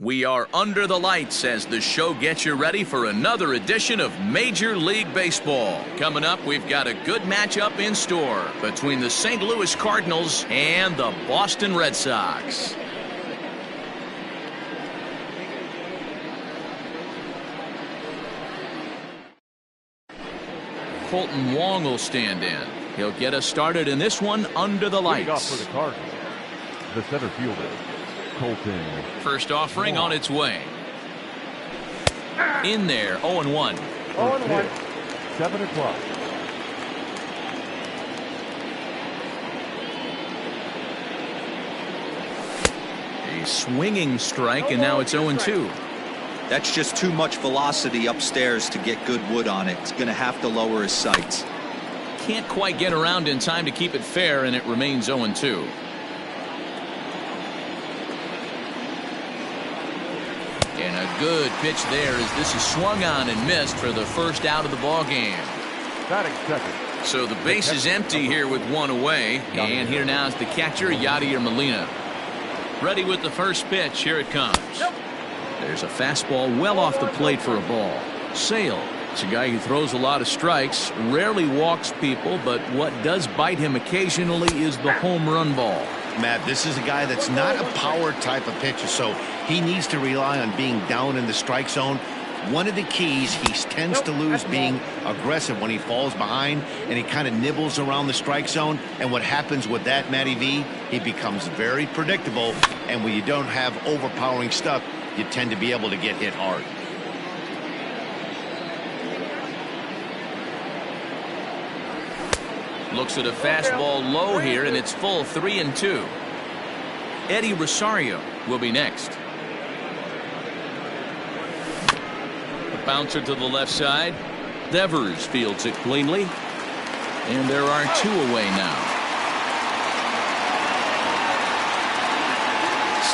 We are under the lights as the show gets you ready for another edition of Major League Baseball. Coming up, we've got a good matchup in store between the St. Louis Cardinals and the Boston Red Sox. Colton Wong will stand in. He'll get us started in this one under the lights. Leading off for the Cardinals, the center fielder, Colton. First offering on its way. In there, 0-1. 0-1. 7 o'clock. A swinging strike, and now it's 0-2. That's just too much velocity upstairs to get good wood on it. It's going to have to lower his sights. Can't quite get around in time to keep it fair, and it remains 0-2. And a good pitch there as this is swung on and missed for the first out of the ball game. Batting second. So the base is empty here with one away, and here now is the catcher, Yadier Molina. Ready with the first pitch. Here it comes. There's a fastball well off the plate for a ball. Sale. It's a guy who throws a lot of strikes, rarely walks people, but what does bite him occasionally is the home run ball. Matt, this is a guy that's not a power type of pitcher, so he needs to rely on being down in the strike zone. One of the keys, he tends to lose being aggressive when he falls behind and he kind of nibbles around the strike zone. And what happens with that, Matty V, he becomes very predictable. And when you don't have overpowering stuff, you tend to be able to get hit hard. Looks at a fastball low here, and it's full 3-2. Eddie Rosario will be next. A bouncer to the left side. Devers fields it cleanly. And there are two away now.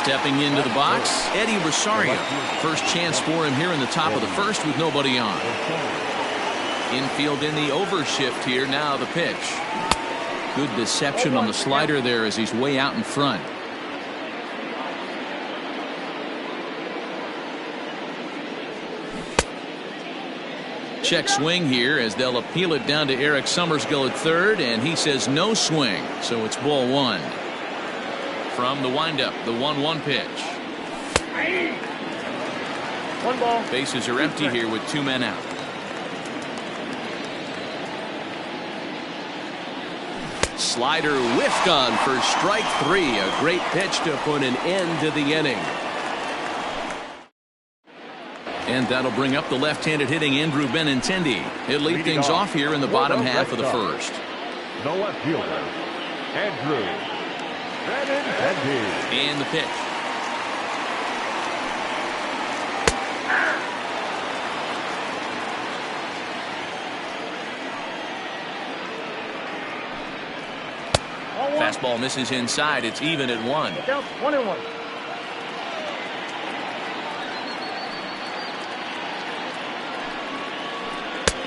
Stepping into the box, Eddie Rosario. First chance for him here in the top of the first with nobody on. Infield in the overshift here. Now the pitch. Good deception on the slider there as he's way out in front. Check swing here as they'll appeal it down to Eric Summersgill at third, and he says no swing, so it's ball one. From the windup, the 1-1 pitch. One ball. Bases are empty here with two men out. Slider whiffed on for strike three. A great pitch to put an end to the inning. And that'll bring up the left-handed hitting Andrew Benintendi. He'll lead things off here in the bottom half of the first. The left fielder, Andrew Benintendi. And the pitch. Fastball misses inside. It's even at 1. 1-1.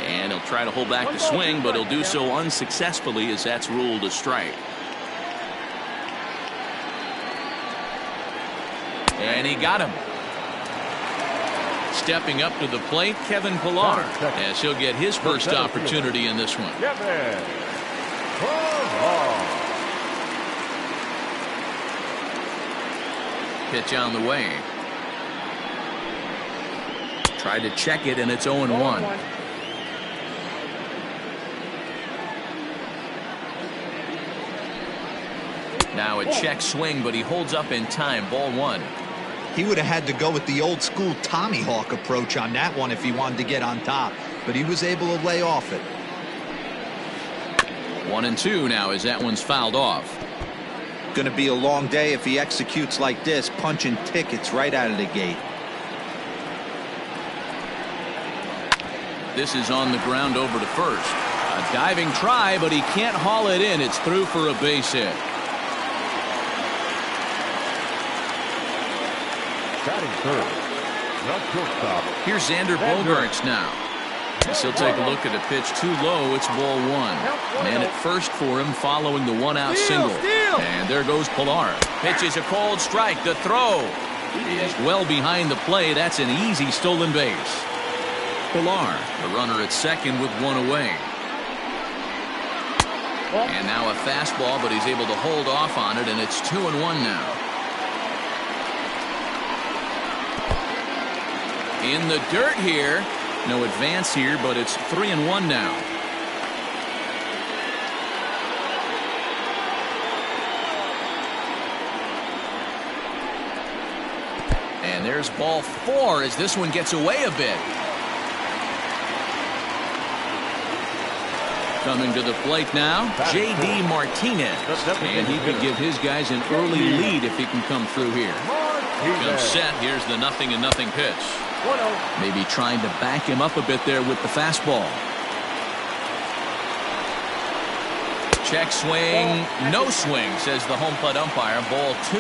And he'll try to hold back the swing, but he'll do so unsuccessfully as that's ruled a strike. And he got him. Stepping up to the plate, Kevin Pillar, as he'll get his first opportunity in this one. Pitch on the way. Tried to check it, and it's 0-1. Now a check swing, but he holds up in time. Ball one. He would have had to go with the old school Tommy Hawk approach on that one if he wanted to get on top, but he was able to lay off it. 1-2 now as that one's fouled off. Going to be a long day if he executes like this, punching tickets right out of the gate. This is on the ground over to first. A diving try, but he can't haul it in. It's through for a base hit. Batting third, the shortstop. Here's Xander Bogaerts now. As he'll take a look at a pitch too low. It's ball one. Man at first for him following the one-out single. And there goes Pillar. Pitches a cold strike. The throw. He is well behind the play. That's an easy stolen base. Pilar, the runner at second with one away. And now a fastball, but he's able to hold off on it, and it's 2-1 now. In the dirt here. No advance here, but it's 3-1 now. And there's ball 4 as this one gets away a bit. Coming to the plate now, J.D. Martinez. And he could give his guys an early lead if he can come through here. Comes set. Here's the 0-0 pitch. Maybe trying to back him up a bit there with the fastball. Check swing. No swing, says the home plate umpire. Ball 2.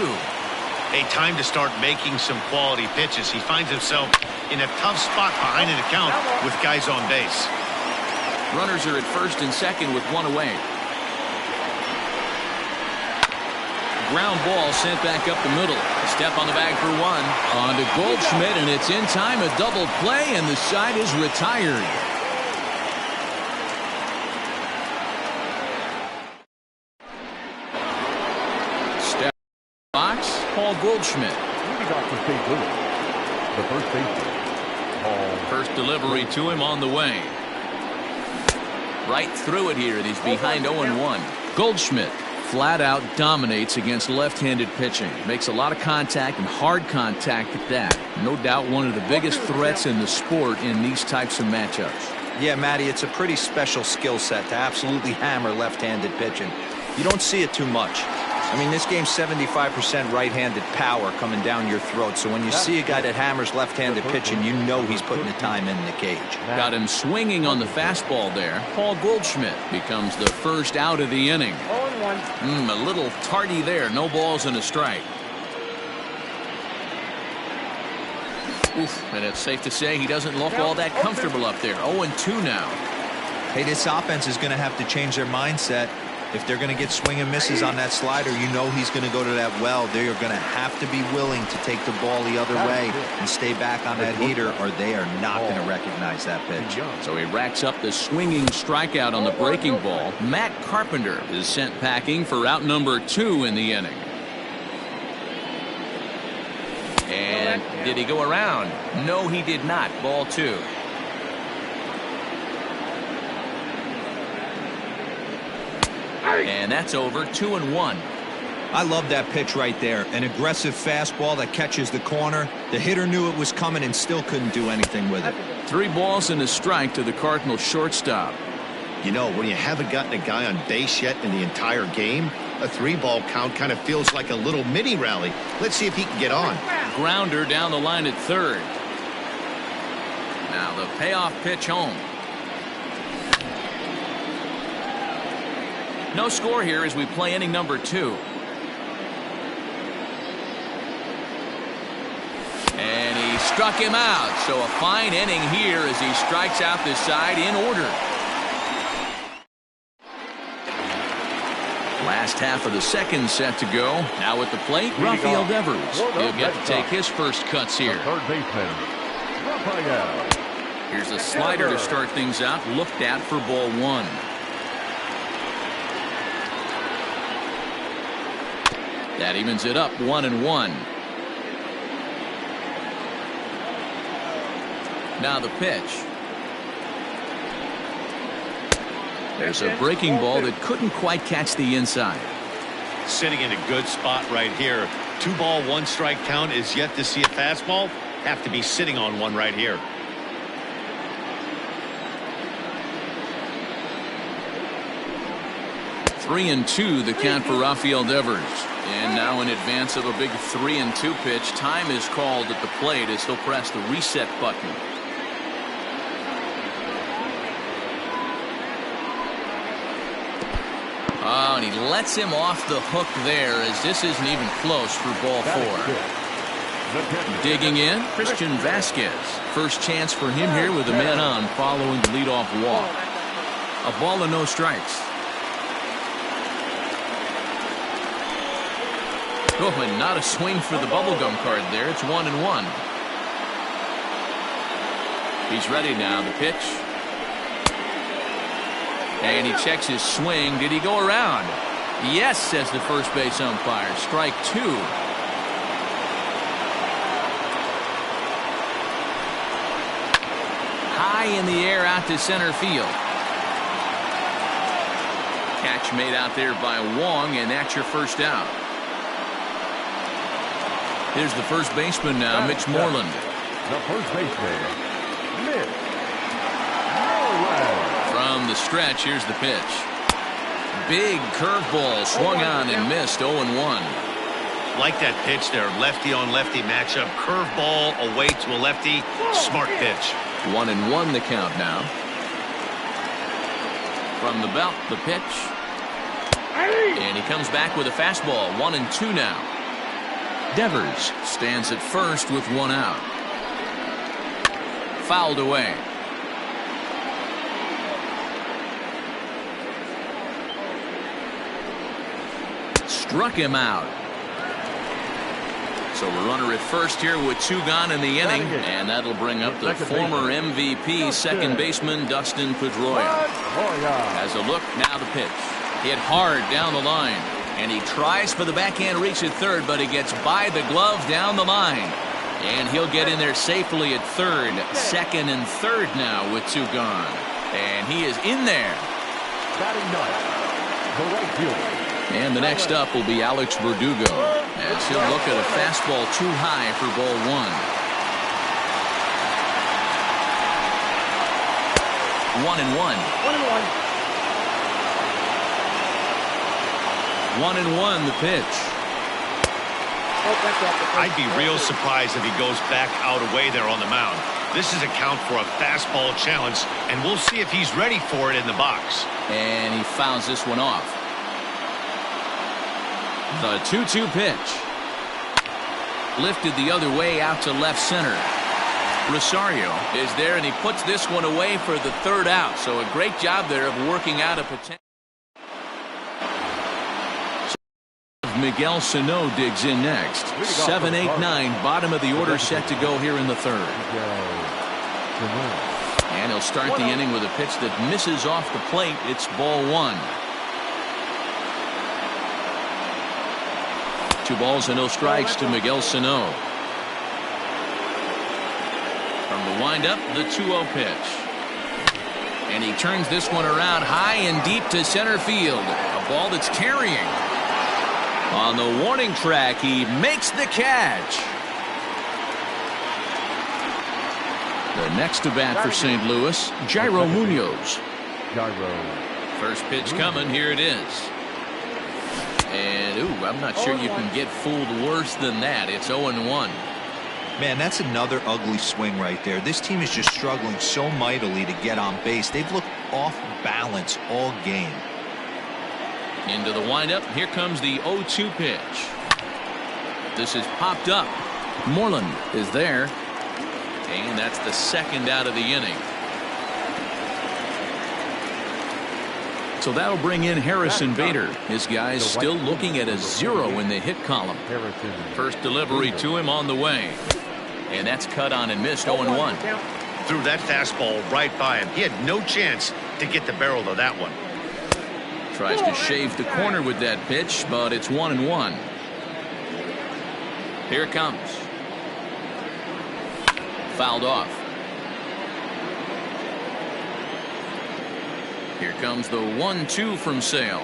A time to start making some quality pitches. He finds himself in a tough spot behind an account with guys on base. Runners are at first and second with one away. Ground ball sent back up the middle. A step on the bag for one. On to Goldschmidt, and it's in time. A double play, and the side is retired. Step box, Paul Goldschmidt. The first baseman, Paul. First delivery to him on the way. Right through it here, and he's behind 0-1. Goldschmidt flat out dominates against left-handed pitching. Makes a lot of contact, and hard contact at that. No doubt one of the biggest threats in the sport in these types of matchups. Yeah, Matty, it's a pretty special skill set to absolutely hammer left-handed pitching. You don't see it too much. I mean, this game's 75% right-handed power coming down your throat. So when you see a guy that hammers left-handed pitching, you know he's putting the time in the cage. Got him swinging on the fastball there. Paul Goldschmidt becomes the first out of the inning. A little tardy there. No balls and a strike. Oof, and it's safe to say he doesn't look all that comfortable up there. 0-2 now. Hey, this offense is going to have to change their mindset. If they're going to get swing and misses on that slider, you know he's going to go to that well. They are going to have to be willing to take the ball the other way and stay back on that heater, or they are not going to recognize that pitch. So he racks up the swinging strikeout on the breaking ball. Matt Carpenter is sent packing for out number 2 in the inning. And did he go around? No, he did not. Ball 2. And that's over. 2-1. I love that pitch right there. An aggressive fastball that catches the corner. The hitter knew it was coming and still couldn't do anything with it. 3 balls and a strike to the Cardinals shortstop. You know, when you haven't gotten a guy on base yet in the entire game, a 3-ball count kind of feels like a little mini rally. Let's see if he can get on. Grounder down the line at third. Now the payoff pitch home. No score here as we play inning number 2. And he struck him out. So a fine inning here as he strikes out this side in order. Last half of the second set to go. Now at the plate, Rafael Devers. He'll get to take his first cuts here. Third baseman, Rafael. Here's a slider to start things out. Looked at for ball 1. That evens it up 1-1. Now the pitch. There's a breaking ball that couldn't quite catch the inside. Sitting in a good spot right here. 2-ball, 1-strike count is yet to see a fastball. Have to be sitting on one right here. Three and 2 the count for Rafael Devers. And now in advance of a big 3-2 pitch, time is called at the plate as he'll press the reset button. Oh, and he lets him off the hook there as this isn't even close for ball 4. Digging in, Christian Vasquez. First chance for him here with a man on following the leadoff walk. A ball and no strikes. Oh, and not a swing for the bubblegum card there. It's 1-1. He's ready now. The pitch. And he checks his swing. Did he go around? Yes, says the first base umpire. Strike 2. High in the air out to center field. Catch made out there by Wong, and that's your first out. Here's the first baseman now, Mitch Moreland. The first baseman, Mitch Moreland. From the stretch, here's the pitch. Big curveball swung on and missed. 0-1. Like that pitch there, lefty on lefty matchup. Curveball away to a lefty. Smart pitch. 1-1 the count now. From the belt, the pitch. And he comes back with a fastball. 1-2 now. Devers stands at first with 1 out. Fouled away. Struck him out. So a runner at first here with 2 gone in the inning, and that'll bring up the former MVP second baseman Dustin Pedroia. Has a look, now the pitch. Hit hard down the line, and he tries for the backhand reach at third, but he gets by the glove down the line, and he'll get in there safely at third. Second and third now with 2 gone, and he is in there. Batting ninth, the right fielder. And the next up will be Alex Verdugo, as he'll look at a fastball too high for ball 1. 1-1. 1-1 the pitch. I'd be real surprised if he goes back out away there on the mound. This is a count for a fastball challenge, and we'll see if he's ready for it in the box. And he fouls this one off. The 2-2 pitch. Lifted the other way out to left center. Rosario is there, and he puts this one away for the 3rd out. So a great job there of working out a potential. Miguel Sano digs in next. 7, 8, 9, bottom of the order set to go here in the 3rd. And he'll start the inning with a pitch that misses off the plate. It's ball 1. 2 balls and no strikes to Miguel Sano. From the windup, the 2-0 pitch. And he turns this one around high and deep to center field. A ball that's carrying. On the warning track, he makes the catch. The next to bat for St. Louis, Jairo Munoz. First pitch coming, here it is. And, ooh, I'm not sure you can get fooled worse than that. It's 0-1. Man, that's another ugly swing right there. This team is just struggling so mightily to get on base. They've looked off balance all game. Into the windup. Here comes the 0-2 pitch. This is popped up. Moreland is there. And that's the 2nd out of the inning. So that'll bring in Harrison Bader. His guys still looking at a 0 in the hit column. First delivery to him on the way. And that's cut on and missed. 0-1. Threw that fastball right by him. He had no chance to get the barrel of that one. Tries to shave the corner with that pitch, but it's 1-1. Here it comes. Fouled off. Here comes the 1-2 from Sale.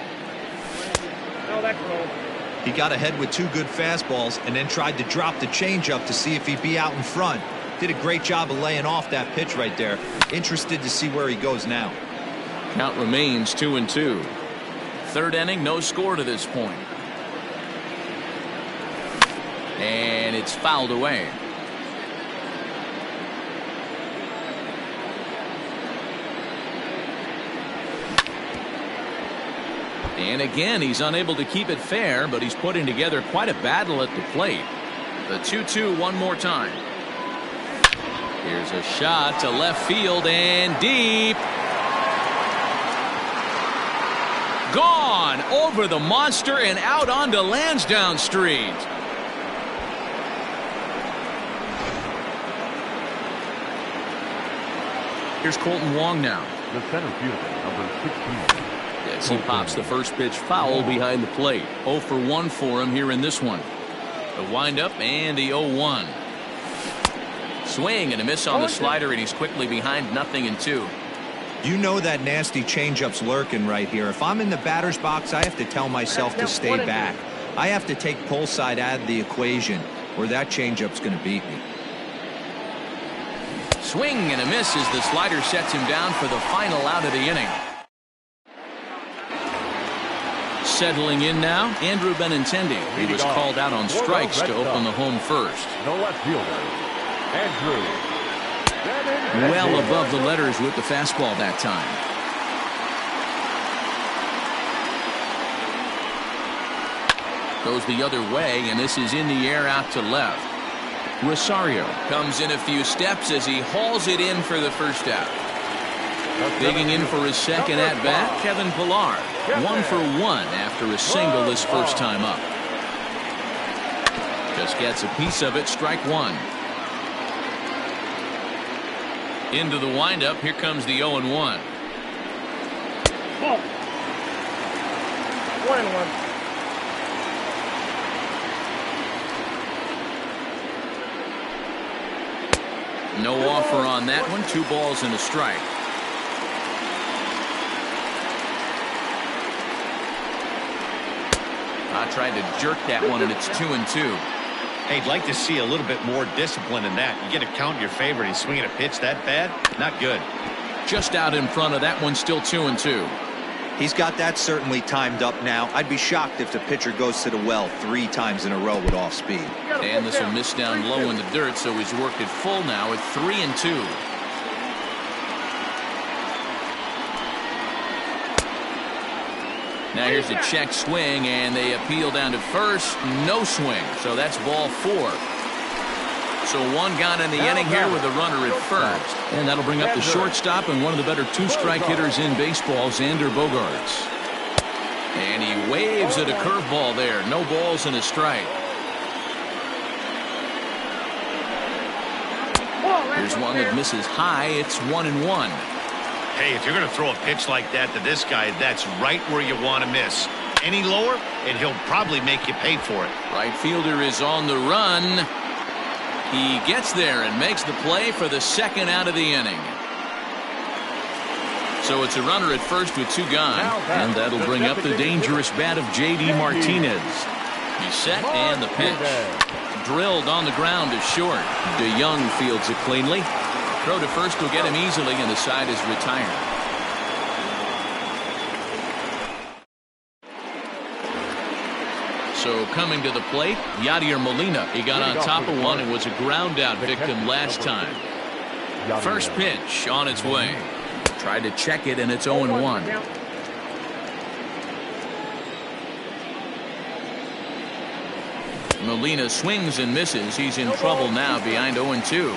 He got ahead with 2 good fastballs and then tried to drop the changeup to see if he'd be out in front. Did a great job of laying off that pitch right there. Interested to see where he goes now. Count remains 2-2. 3rd inning, no score to this point. And it's fouled away. And again, he's unable to keep it fair, but he's putting together quite a battle at the plate. The 2-2 one more time. Here's a shot to left field and deep. Gone over the monster and out onto Lansdowne Street. Here's Colton Wong now. The center fielder, number 16. Yes, he pops the first pitch foul behind the plate. 0 for 1 for him here in this one. The windup and the 0-1. Swing and a miss on the slider, and he's quickly behind 0-2. You know that nasty changeup's lurking right here. If I'm in the batter's box, I have to tell myself to stay back. I have to take pull side out of the equation, or that changeup's going to beat me. Swing and a miss as the slider sets him down for the final out of the inning. Settling in now, Andrew Benintendi. He was called out on strikes to open the home first. The left fielder, Andrew. Well above the letters with the fastball that time. Goes the other way, and this is in the air out to left. Rosario comes in a few steps as he hauls it in for the first out. Digging in for his second at bat, Kevin Pillar. 1 for 1 after a single his first time up. Just gets a piece of it, strike one. Into the windup, here comes the 0-1. 1-1. No offer on that one. 2 balls and a strike. I tried to jerk that one, and it's 2-2. Hey, I'd like to see a little bit more discipline in that. You get a count in your favor and he's swinging a pitch that bad? Not good. Just out in front of that one, still 2-2. He's got that certainly timed up now. I'd be shocked if the pitcher goes to the well 3 times in a row with off speed. And this will miss down low in the dirt, so he's worked it full now at 3-2. Now here's a check swing, and they appeal down to first. No swing, so that's ball 4. So 1 gone in the inning here with a runner at first. And that'll bring up the shortstop and one of the better 2-strike hitters in baseball, Xander Bogaerts. And he waves at a curveball there. No balls and a strike. Here's one that misses high. It's 1-1. Hey, if you're going to throw a pitch like that to this guy, that's right where you want to miss. Any lower, and he'll probably make you pay for it. Right fielder is on the run. He gets there and makes the play for the second out of the inning. So it's a runner at first with 2 gone. And that'll bring up the dangerous bat of J.D. Martinez. He's set and the pitch. Drilled on the ground to short. DeYoung fields it cleanly. Throw to first will get him easily, and the side is retired. So coming to the plate, Yadier Molina. He got on top of one and was a ground out victim last time. First pitch on its way. Tried to check it, and it's 0-1. Molina swings and misses. He's in trouble now behind 0-2.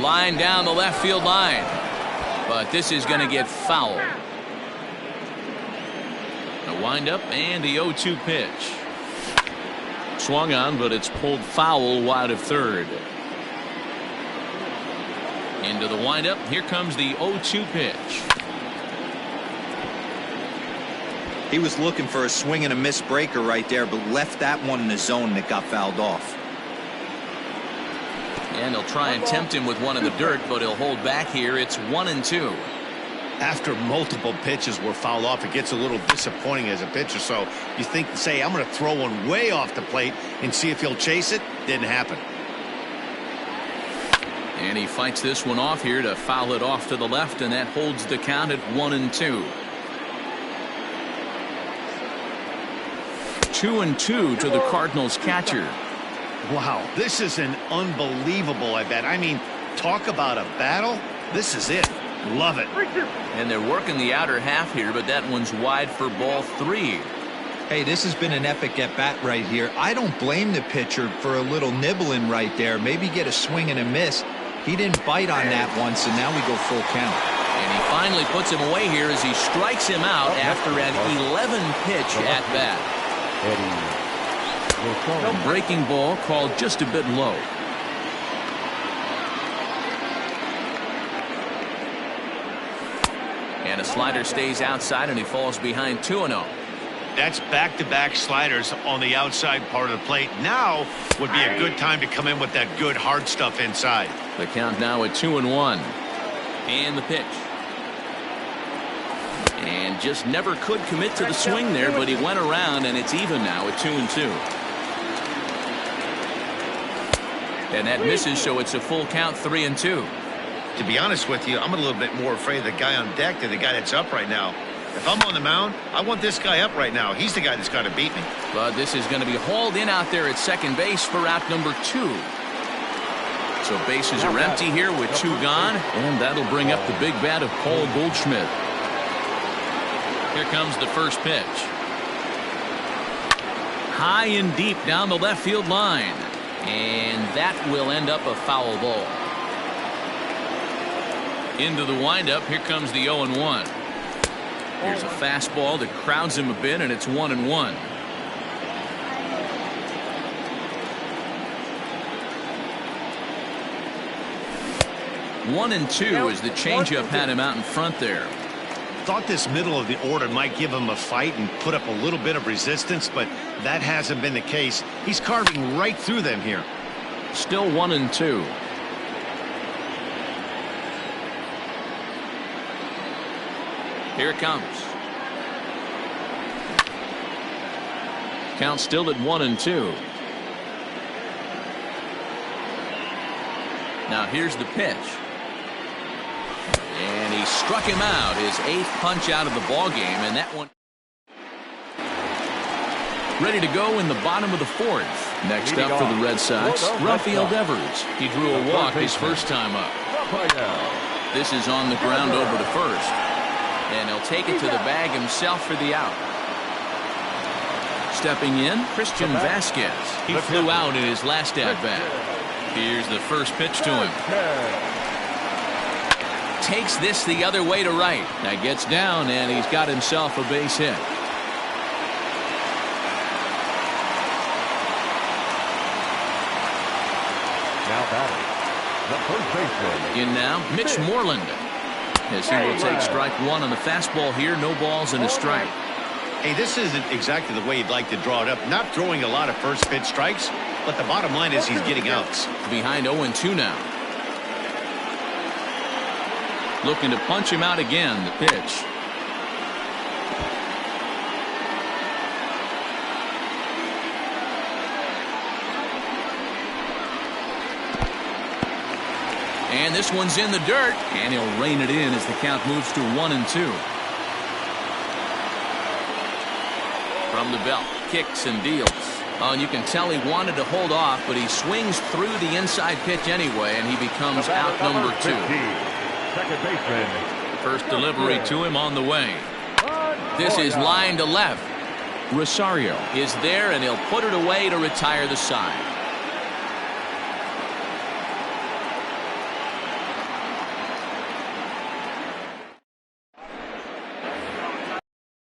Line down the left field line. But this is going to get foul. A windup and the 0-2 pitch. Swung on, but it's pulled foul wide of third. Into the windup. Here comes the 0-2 pitch. He was looking for a swing and a miss breaker right there, but left that one in the zone that got fouled off. And he'll try and tempt him with one in the dirt, but he'll hold back here. It's 1-2. After multiple pitches were fouled off, it gets a little disappointing as a pitcher. So you think, say, I'm going to throw one way off the plate and see if he'll chase it. Didn't happen. And he fights this one off here to foul it off to the left, and that holds the count at 1-2. 2-2 to the Cardinals catcher. Wow, this is an unbelievable at bat. I mean, talk about a battle. This is it. Love it. And they're working the outer half here, but that one's wide for ball 3. Hey, this has been an epic at bat right here. I don't blame the pitcher for a little nibbling right there. Maybe get a swing and a miss. He didn't bite on that one, so now we go full count. And he finally puts him away here as he strikes him out after an 11-pitch at bat. A breaking ball called just a bit low. And a slider stays outside, and he falls behind 2-0. That's back-to-back sliders on the outside part of the plate. Now would be a good time to come in with that good hard stuff inside. The count now at 2-1. And the pitch. And just never could commit to the swing there, but he went around, and it's even now at 2-2. And that misses, so it's a full count, 3-2. To be honest with you, I'm a little bit more afraid of the guy on deck than the guy that's up right now. If I'm on the mound, I want this guy up right now. He's the guy that's got to beat me. But this is going to be hauled in out there at second base for out number 2. So bases are empty here with 2 gone, and that'll bring up the big bat of Paul Goldschmidt. Here comes the first pitch. High and deep down the left field line. And that will end up a foul ball. Into the windup, here comes the 0-1. Here's a fastball that crowds him a bit, and it's 1-1. One and two as the changeup had him out in front there. Thought this middle of the order might give him a fight and put up a little bit of resistance, but that hasn't been the case. He's carving right through them here. Still 1-2. Here it comes. Count still at 1-2. Now here's the pitch. And he struck him out, his 8th punch out of the ball game, and that one ready to go in the bottom of the 4th. Next up for the Red Sox, Rafael Devers. He drew a walk his first time up. This is on the ground over to first. And he'll take it to the bag himself for the out. Stepping in, Christian Vasquez. He flew out in his last at-bat. Here's the first pitch to him. Takes this the other way to right. Now gets down, and he's got himself a base hit. Now batting, the first baseman. In now, Mitch Moreland. As he will take strike one on the fastball here. No balls and a strike. Hey, this isn't exactly the way you'd like to draw it up. Not throwing a lot of first pitch strikes, but the bottom line is he's getting outs. Behind 0-2 now. Looking to punch him out again. The pitch. And this one's in the dirt, and he'll rein it in as the count moves to 1-2. From the belt, kicks and deals. Oh, and you can tell he wanted to hold off, but he swings through the inside pitch anyway, and he becomes out number 2. Second baseman. First delivery to him on the way. This is line to left. Rosario is there, and he'll put it away to retire the side.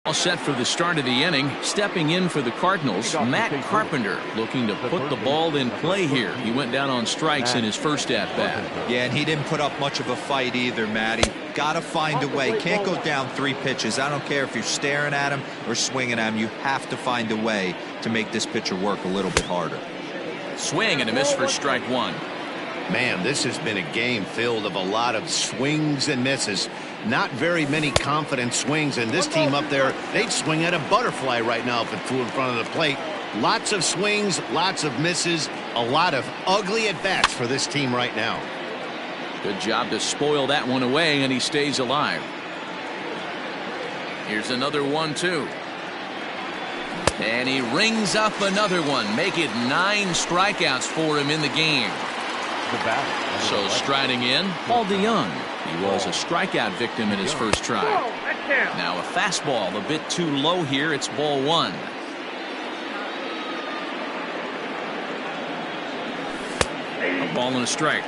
All set for the start of the inning. Stepping in for the Cardinals, Matt Carpenter, looking to put the ball in play here. He went down on strikes in his first at-bat. Yeah, and he didn't put up much of a fight either, Matty. Got to find a way. Can't go down 3 pitches. I don't care if you're staring at him or swinging at him. You have to find a way to make this pitcher work a little bit harder. Swing and a miss for strike one. Man, this has been a game filled of a lot of swings and misses. Not very many confident swings, and this team up there, they'd swing at a butterfly right now if it flew in front of the plate. Lots of swings, lots of misses, a lot of ugly at-bats for this team right now. Good job to spoil that one away, and he stays alive. Here's another 1-2. And he rings up another one. Make it 9 strikeouts for him in the game. So striding in, Paul DeYoung. He was a strikeout victim in his first try. Now a fastball a bit too low here. It's ball 1. A ball and a strike.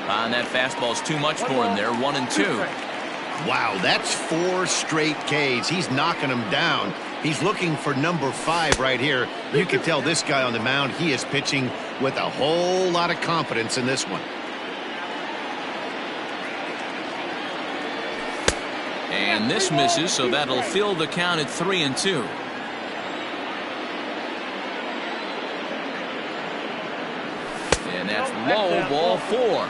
And that fastball's too much for him there. 1-2. Wow, that's 4 straight Ks. He's knocking them down. He's looking for number 5 right here. You can tell this guy on the mound, he is pitching with a whole lot of confidence in this one. And this misses, so that'll fill the count at 3-2. And that's low, ball 4.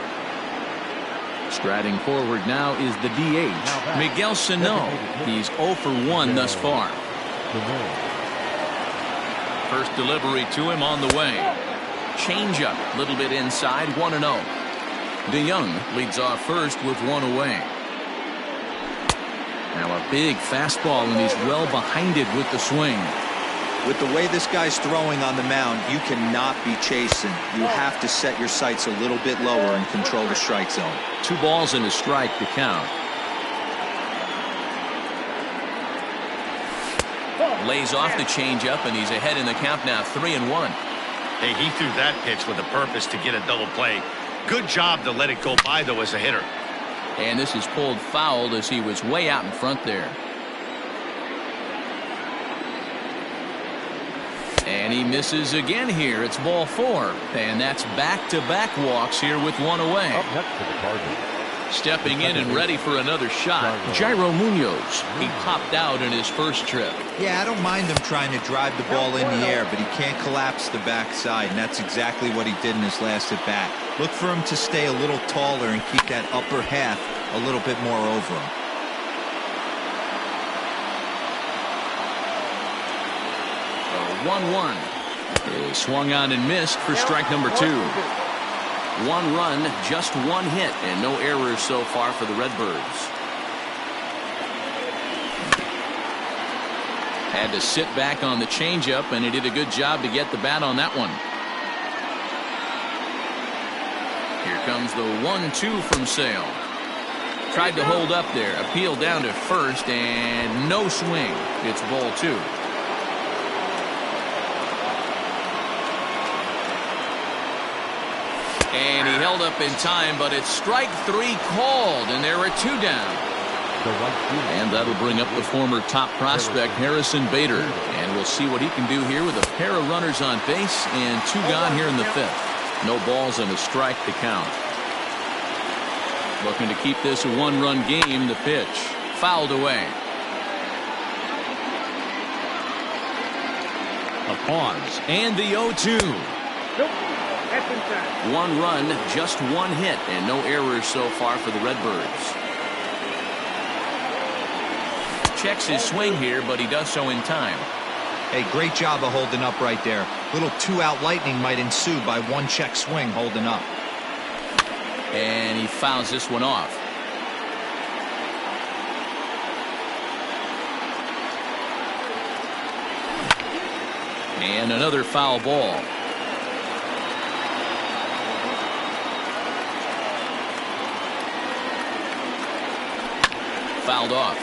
Striding forward now is the DH, Miguel Sano. He's 0 for 1 thus far. First delivery to him on the way. Changeup, a little bit inside, 1-0. DeYoung leads off first with 1 away. Now a big fastball, and he's well behind it with the swing. With the way this guy's throwing on the mound, you cannot be chasing. You have to set your sights a little bit lower and control the strike zone. 2 balls and a strike to count. Lays off the changeup, and he's ahead in the count now, 3-1. Hey, he threw that pitch with a purpose to get a double play. Good job to let it go by, though, as a hitter. And this is pulled foul as he was way out in front there. And he misses again here. It's ball 4. And that's back-to-back walks here with 1 away. Up next to the Cardinals. Stepping in and ready for another shot, Jairo Munoz. He popped out in his first trip. Yeah, I don't mind him trying to drive the ball in the air, but he can't collapse the backside, and that's exactly what he did in his last at-bat. Look for him to stay a little taller and keep that upper half a little bit more over him. So 1-1 is swung on and missed for strike number 2. 1 run, just 1 hit, and no errors so far for the Redbirds. Had to sit back on the changeup, and he did a good job to get the bat on that one. Here comes the 1-2 from Sale. Tried to hold up there, appeal down to first, and no swing. It's ball 2. And he held up in time, but it's strike 3 called, and there are 2 down. And that'll bring up the former top prospect, Harrison Bader. And we'll see what he can do here with a pair of runners on base and 2 gone here in the 5th. No balls and a strike to count. Looking to keep this a 1-run game. The pitch fouled away. A pause and the 0-2. 1 run, just 1 hit, and no errors so far for the Redbirds. Checks his swing here, but he does so in time. Hey, great job of holding up right there. Little 2-out lightning might ensue by 1 check swing holding up. And he fouls this one off. And another foul ball. Fouled off.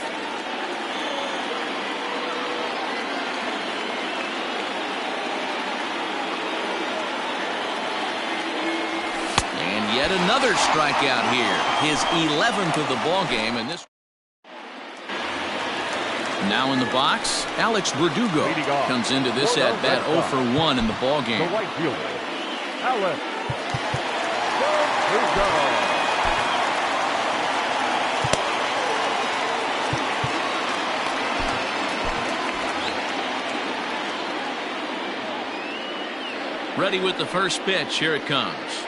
And yet another strikeout here. His 11th of the ball game, and this now in the box, Alex Verdugo comes into this at bat 0 for 1 in the ball game. The right fielder, Alex Verdugo. Ready with the first pitch. Here it comes.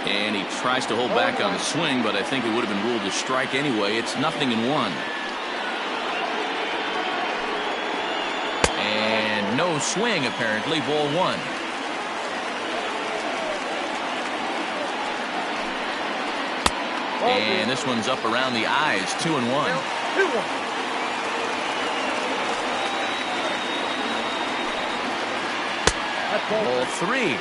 And he tries to hold back on the swing, but I think it would have been ruled a strike anyway. It's 0-1. And no swing, apparently. Ball 1. And this one's up around the eyes. 2-1. Ball 3.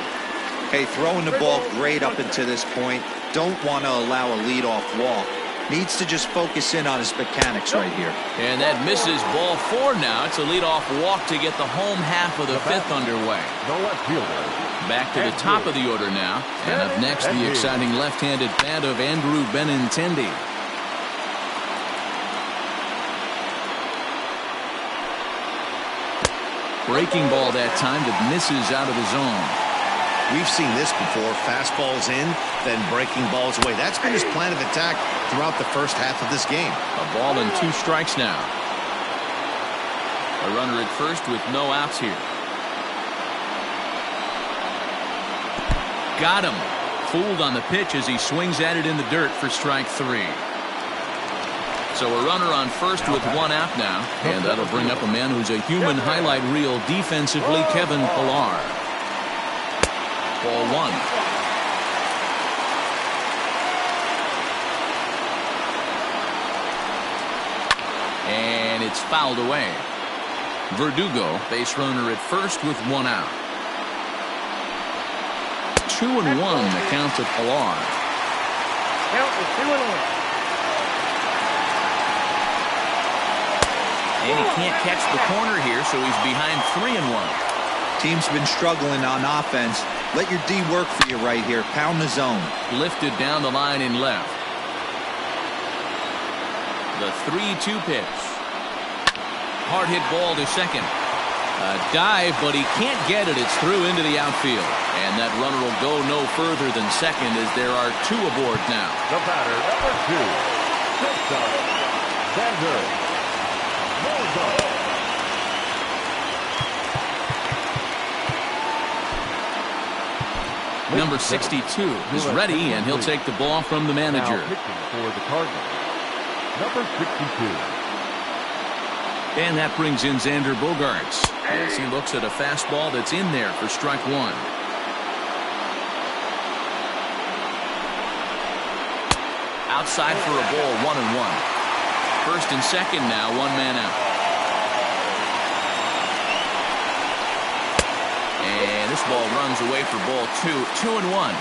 Hey, throwing the ball great up until this point. Don't want to allow a leadoff walk. Needs to just focus in on his mechanics right here. And that misses ball 4 now. It's a leadoff walk to get the home half of the 5th underway. The left fielder. Back to the top of the order now. And up next, the exciting left-handed bat of Andrew Benintendi. Breaking ball that time that misses out of the zone. We've seen this before. Fastballs in, then breaking balls away. That's been his plan of attack throughout the first half of this game. A ball and 2 strikes now. A runner at first with no outs here. Got him. Fooled on the pitch as he swings at it in the dirt for strike 3. So a runner on first with 1 out now. And that'll bring up a man who's a human highlight reel defensively, Kevin Pillar. Ball 1. And it's fouled away. Verdugo, base runner at first with 1 out. 2-1 the count to Pillar. Count is 2-1. And he can't catch the corner here, so he's behind 3-1. Team's been struggling on offense. Let your D work for you right here. Pound the zone. Lifted down the line in left. The 3-2 pitch. Hard hit ball to second. A dive, but he can't get it. It's through into the outfield. And that runner will go no further than second as there are 2 aboard now. The batter, number 2. Shortstop, Xander Morza. Number 62 is ready, and he'll take the ball from the manager. Now pitching for the Cardinals, number 62. And that brings in Xander Bogaerts as he looks at a fastball that's in there for strike 1. Outside for a ball, 1-1. First and second now, 1 man out. And this ball runs away for ball 2. 2-1.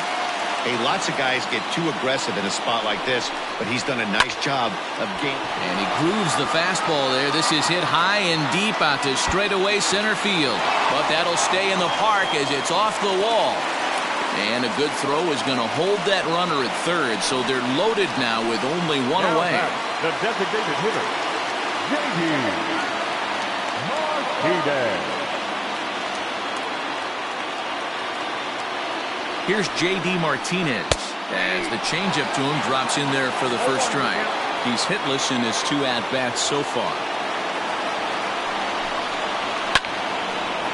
Hey, lots of guys get too aggressive in a spot like this, but he's done a nice job of getting. And he grooves the fastball there. This is hit high and deep out to straightaway center field. But that'll stay in the park as it's off the wall. And a good throw is going to hold that runner at third, so they're loaded now with only 1 Now away. The designated hitter, J.D. Martinez. Here's J.D. Martinez as the changeup to him drops in there for the first strike. He's hitless in his 2 at-bats so far.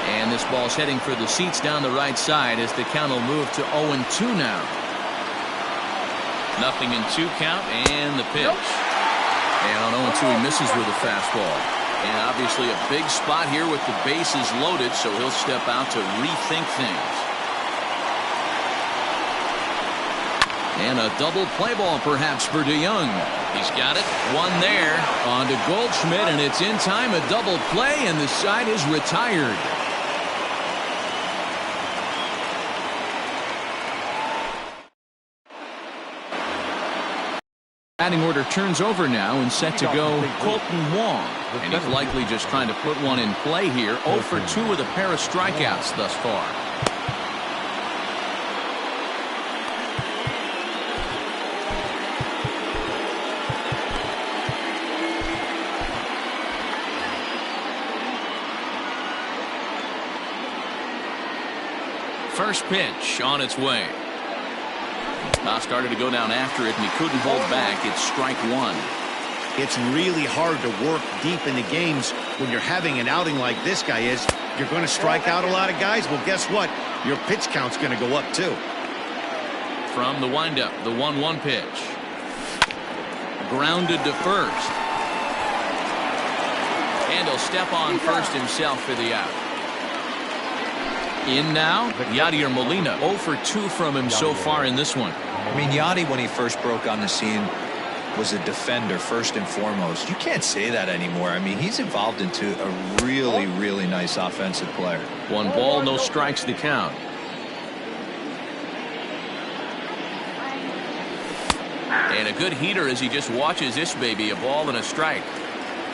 And this ball's heading for the seats down the right side as the count will move to 0-2 now. 0-2 count and the pitch. And on 0-2 he misses with a fastball. And obviously a big spot here with the bases loaded, so he'll step out to rethink things. And a double play ball perhaps for DeYoung. He's got it. 1 there. On to Goldschmidt, and it's in time. A double play, and the side is retired. Batting order turns over now and set to go Colton Wong. And he's likely just trying to put one in play here. 0 for 2 with a pair of strikeouts thus far. First pitch on its way. Now started to go down after it, and he couldn't hold back. It's strike 1. It's really hard to work deep into games when you're having an outing like this guy is. You're going to strike out a lot of guys. Well, guess what? Your pitch count's going to go up, too. From the windup, the 1-1 pitch. Grounded to first. And he'll step on first himself for the out. In now, Yadier Molina. 0 for 2 from him so far in this one. I mean, Yadi, when he first broke on the scene, was a defender first and foremost. You can't say that anymore. I mean, he's evolved into a really, really nice offensive player. 1 ball, no strikes to count. And a good heater as he just watches this baby, a ball and a strike.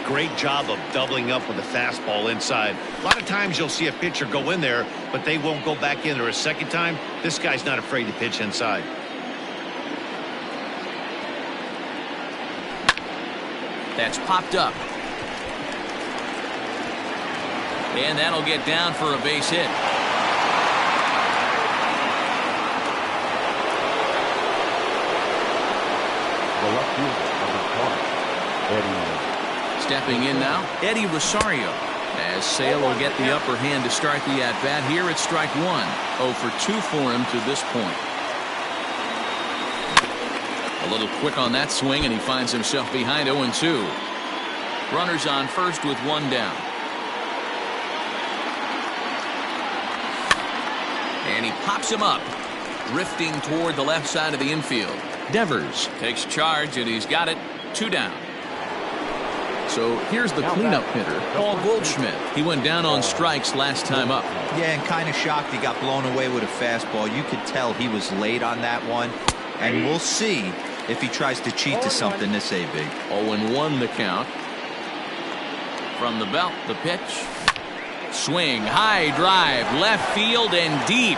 Great job of doubling up with a fastball inside. A lot of times you'll see a pitcher go in there, but they won't go back in there a second time. This guy's not afraid to pitch inside. That's popped up. And that'll get down for a base hit. The left fielder, number 20, Eddie. Stepping in now, Eddie Rosario. As Sale will get the upper hand to start the at-bat here at strike one. 0 for 2 for him to this point. A little quick on that swing, and he finds himself behind 0-2. Runners on first with one down. And he pops him up, drifting toward the left side of the infield. Devers takes charge, and he's got it. 2 down. So here's the cleanup hitter, Paul Goldschmidt. He went down on strikes last time up. Yeah, and kind of shocked he got blown away with a fastball. You could tell he was late on that one. And we'll see if he tries to cheat to something this AB. 0-1 the count. From the belt, the pitch. Swing, high drive, left field and deep.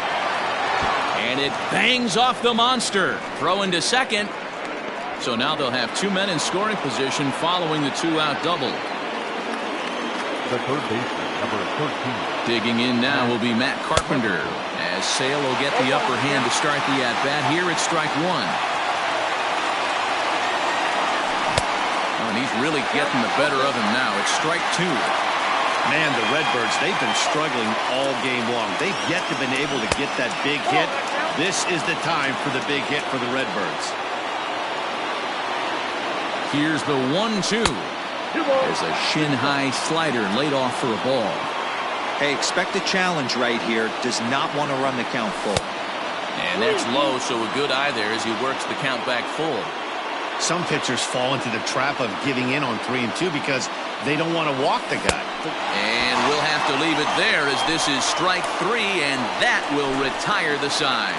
And it bangs off the monster. Throw into second. So now they'll have 2 men in scoring position following the 2-out double. The third baseman, number 13. Digging in now will be Matt Carpenter, as Sale will get the upper hand to start the at-bat here at strike one. Oh, and he's really getting the better of him now. It's strike 2. Man, the Redbirds, they've been struggling all game long. They've yet to been able to get that big hit. This is the time for the big hit for the Redbirds. Here's the 1-2. There's a shin-high slider laid off for a ball. Hey, expect a challenge right here. Does not want to run the count full. And that's low, so a good eye there as he works the count back full. Some pitchers fall into the trap of giving in on 3 and 2 because they don't want to walk the guy. And we'll have to leave it there as this is strike 3, and that will retire the side.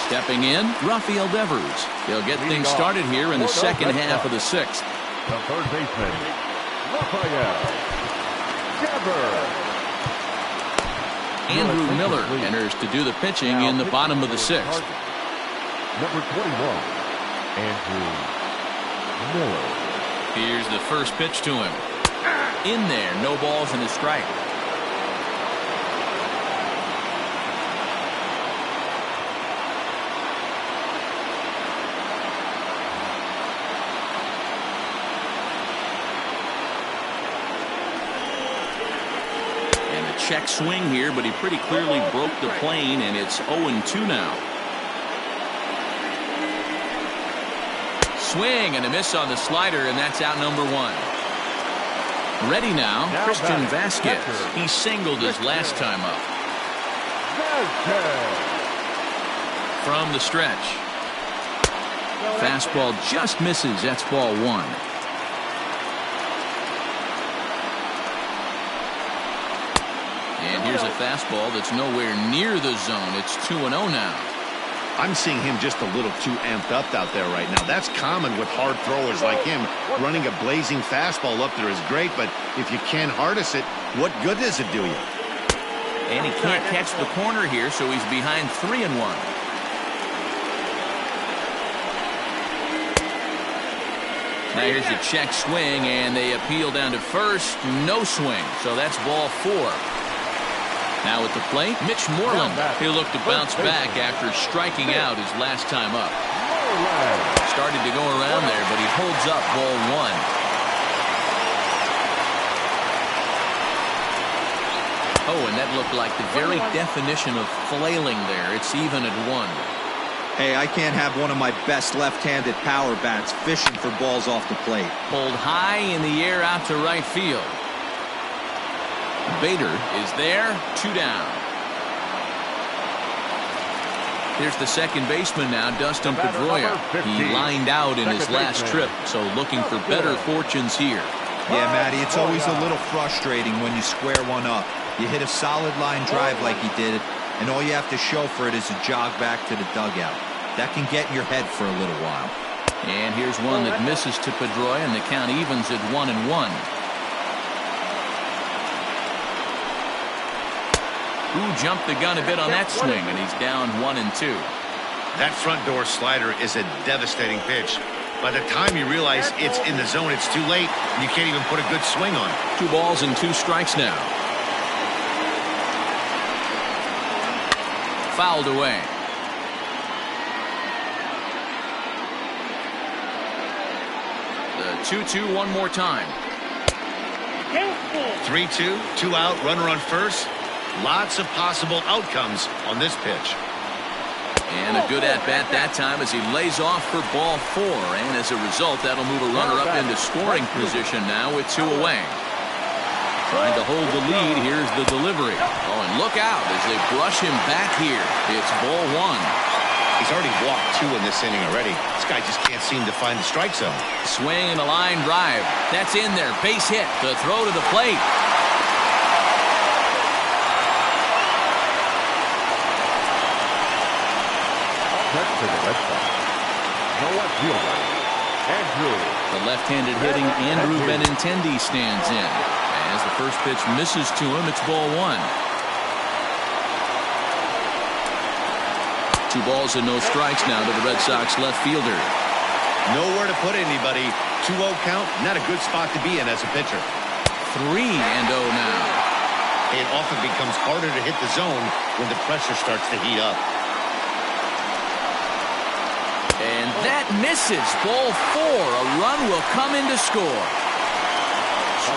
Stepping in, Rafael Devers. He'll get things started here in the second half of the 6th. The third baseman, Rafael Devers. Andrew Miller enters to do the pitching in the bottom of the 6th. Number 21, Andrew Miller. Here's the first pitch to him. In there, no balls and a strike. Check swing here, but he pretty clearly broke the plane, and it's 0-2 now. Swing and a miss on the slider, and that's out number 1. Ready now, Christian Vasquez. He singled his last time up. From the stretch. Fastball just misses. That's ball 1. And here's a fastball that's nowhere near the zone. It's 2-0 now. I'm seeing him just a little too amped up out there right now. That's common with hard throwers like him. Running a blazing fastball up there is great, but if you can't harness it, what good does it do you? And he can't catch the corner here, so he's behind 3-1. Now here's a check swing, and they appeal down to first. No swing, so that's ball 4. Now at the plate, Mitch Moreland. He'll look to bounce back after striking out his last time up. Started to go around there, but he holds up ball 1. Oh, and that looked like the very definition of flailing there. It's even at 1. Hey, I can't have one of my best left-handed power bats fishing for balls off the plate. Pulled high in the air out to right field. Bader is there, 2 down. Here's the second baseman now, Dustin Pedroia. He lined out in his last trip, so looking for better fortunes here. Yeah, Matty, it's always a little frustrating when you square one up. You hit a solid line drive like he did, and all you have to show for it is a jog back to the dugout. That can get in your head for a little while. And here's one that misses to Pedroia, and the count evens at 1-1. Who jumped the gun a bit on that swing, and he's down 1-2. That front door slider is a devastating pitch. By the time you realize it's in the zone, it's too late, and you can't even put a good swing on it. 2 balls and 2 strikes now. Fouled away. The 2-2 one more time. 3-2, 2 out, runner on first. Lots of possible outcomes on this pitch. And a good at-bat that time as he lays off for ball 4. And as a result, that'll move a runner up into scoring position now with 2 away. Trying to hold the lead. Here's the delivery. Oh, and look out as they brush him back here. It's ball 1. He's already walked 2 in this inning already. This guy just can't seem to find the strike zone. Swing and a line drive. That's in there. Base hit. The throw to the plate. Next to the Red Sox, the left fielder, Andrew. The left-handed hitting Andrew Benintendi stands in. As the first pitch misses to him, it's ball 1. 2 balls and no strikes now to the Red Sox left fielder. Nowhere to put anybody. 2-0 count, not a good spot to be in as a pitcher. 3-0 now. It often becomes harder to hit the zone when the pressure starts to heat up. And that misses. Ball 4. A run will come in to score.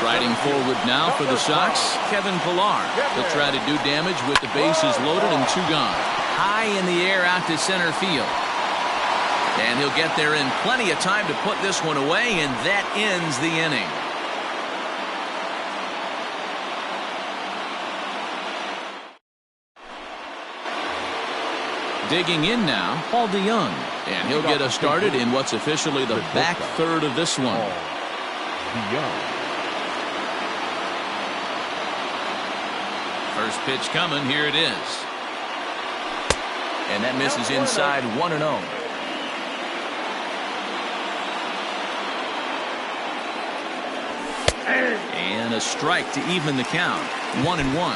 Striding forward now for the Sox, Kevin Pillar. He'll try to do damage with the bases loaded and 2 gone. High in the air out to center field. And he'll get there in plenty of time to put this one away, and that ends the inning. Digging in now, Paul DeYoung. And he'll get us started in what's officially the back third of this one. First pitch coming. Here it is. And that misses inside 1-0. And a strike to even the count. 1-1.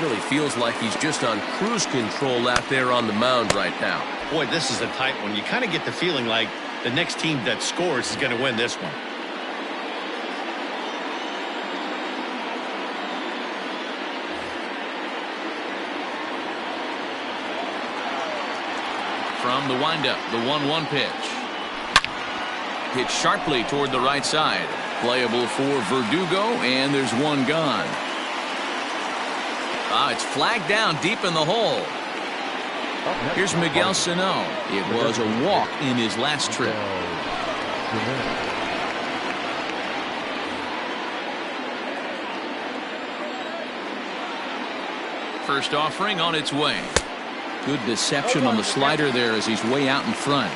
Really feels like he's just on cruise control out there on the mound right now. Boy, this is a tight one. You kind of get the feeling like the next team that scores is going to win this one. From the windup, the 1-1 pitch. Hit sharply toward the right side. Playable for Verdugo, and there's 1 gone. It's flagged down deep in the hole. Here's Miguel Sano. It was a walk in his last trip. First offering on its way. Good deception on the slider there as he's way out in front.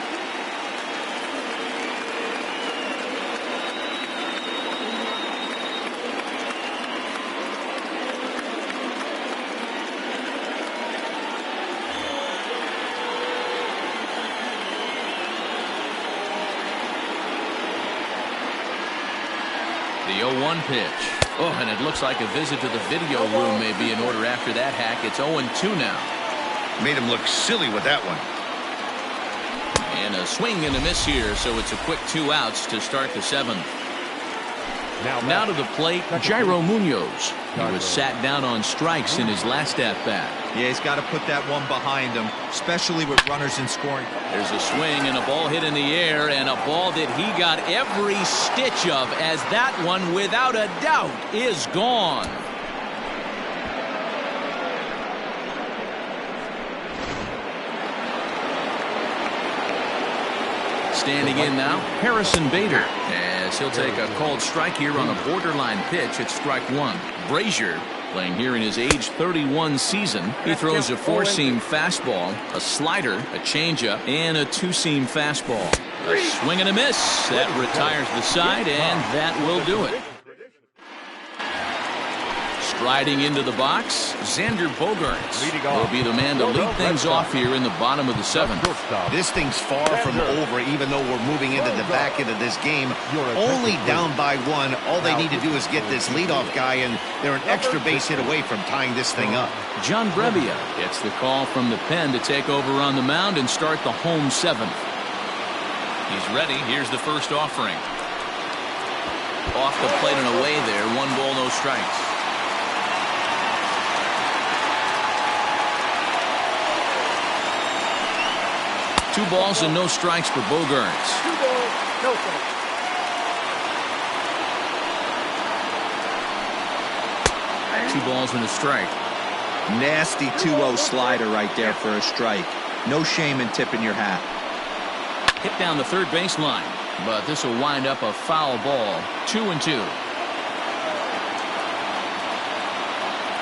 The 0-1 pitch. Oh, and it looks like a visit to the video room may be in order after that hack. It's 0-2 now. Made him look silly with that one. And a swing and a miss here, so it's a quick 2 outs to start the 7th. Now to the plate, Jairo Munoz. He was sat down on strikes in his last at-bat. Yeah, he's got to put that one behind him, especially with runners in scoring. There's a swing and a ball hit in the air, and a ball that he got every stitch of, as that one, without a doubt, is gone. Standing in now, Harrison Bader, as he'll take a called strike here on a borderline pitch at strike 1. Brazier, playing here in his age 31 season, he throws a 4-seam fastball, a slider, a changeup, and a 2-seam fastball. A swing and a miss. That retires the side, and that will do it. Riding into the box, Xander Bogaerts will be the man to lead things off here in the bottom of the 7th. This thing's far from over, even though we're moving into the back end of this game. Only down by 1. All they need to do is get this leadoff guy, and they're an extra base hit away from tying this thing up. John Brebbia gets the call from the pen to take over on the mound and start the home 7th. He's ready. Here's the first offering. Off the plate and away there. 1 ball, no strikes. Two balls and no strikes for Bogaerts. 2 balls, no strikes. 2 balls and a strike. Nasty 2-0 slider right there for a strike. No shame in tipping your hat. Hit down the third baseline, but this will wind up a foul ball. 2-2.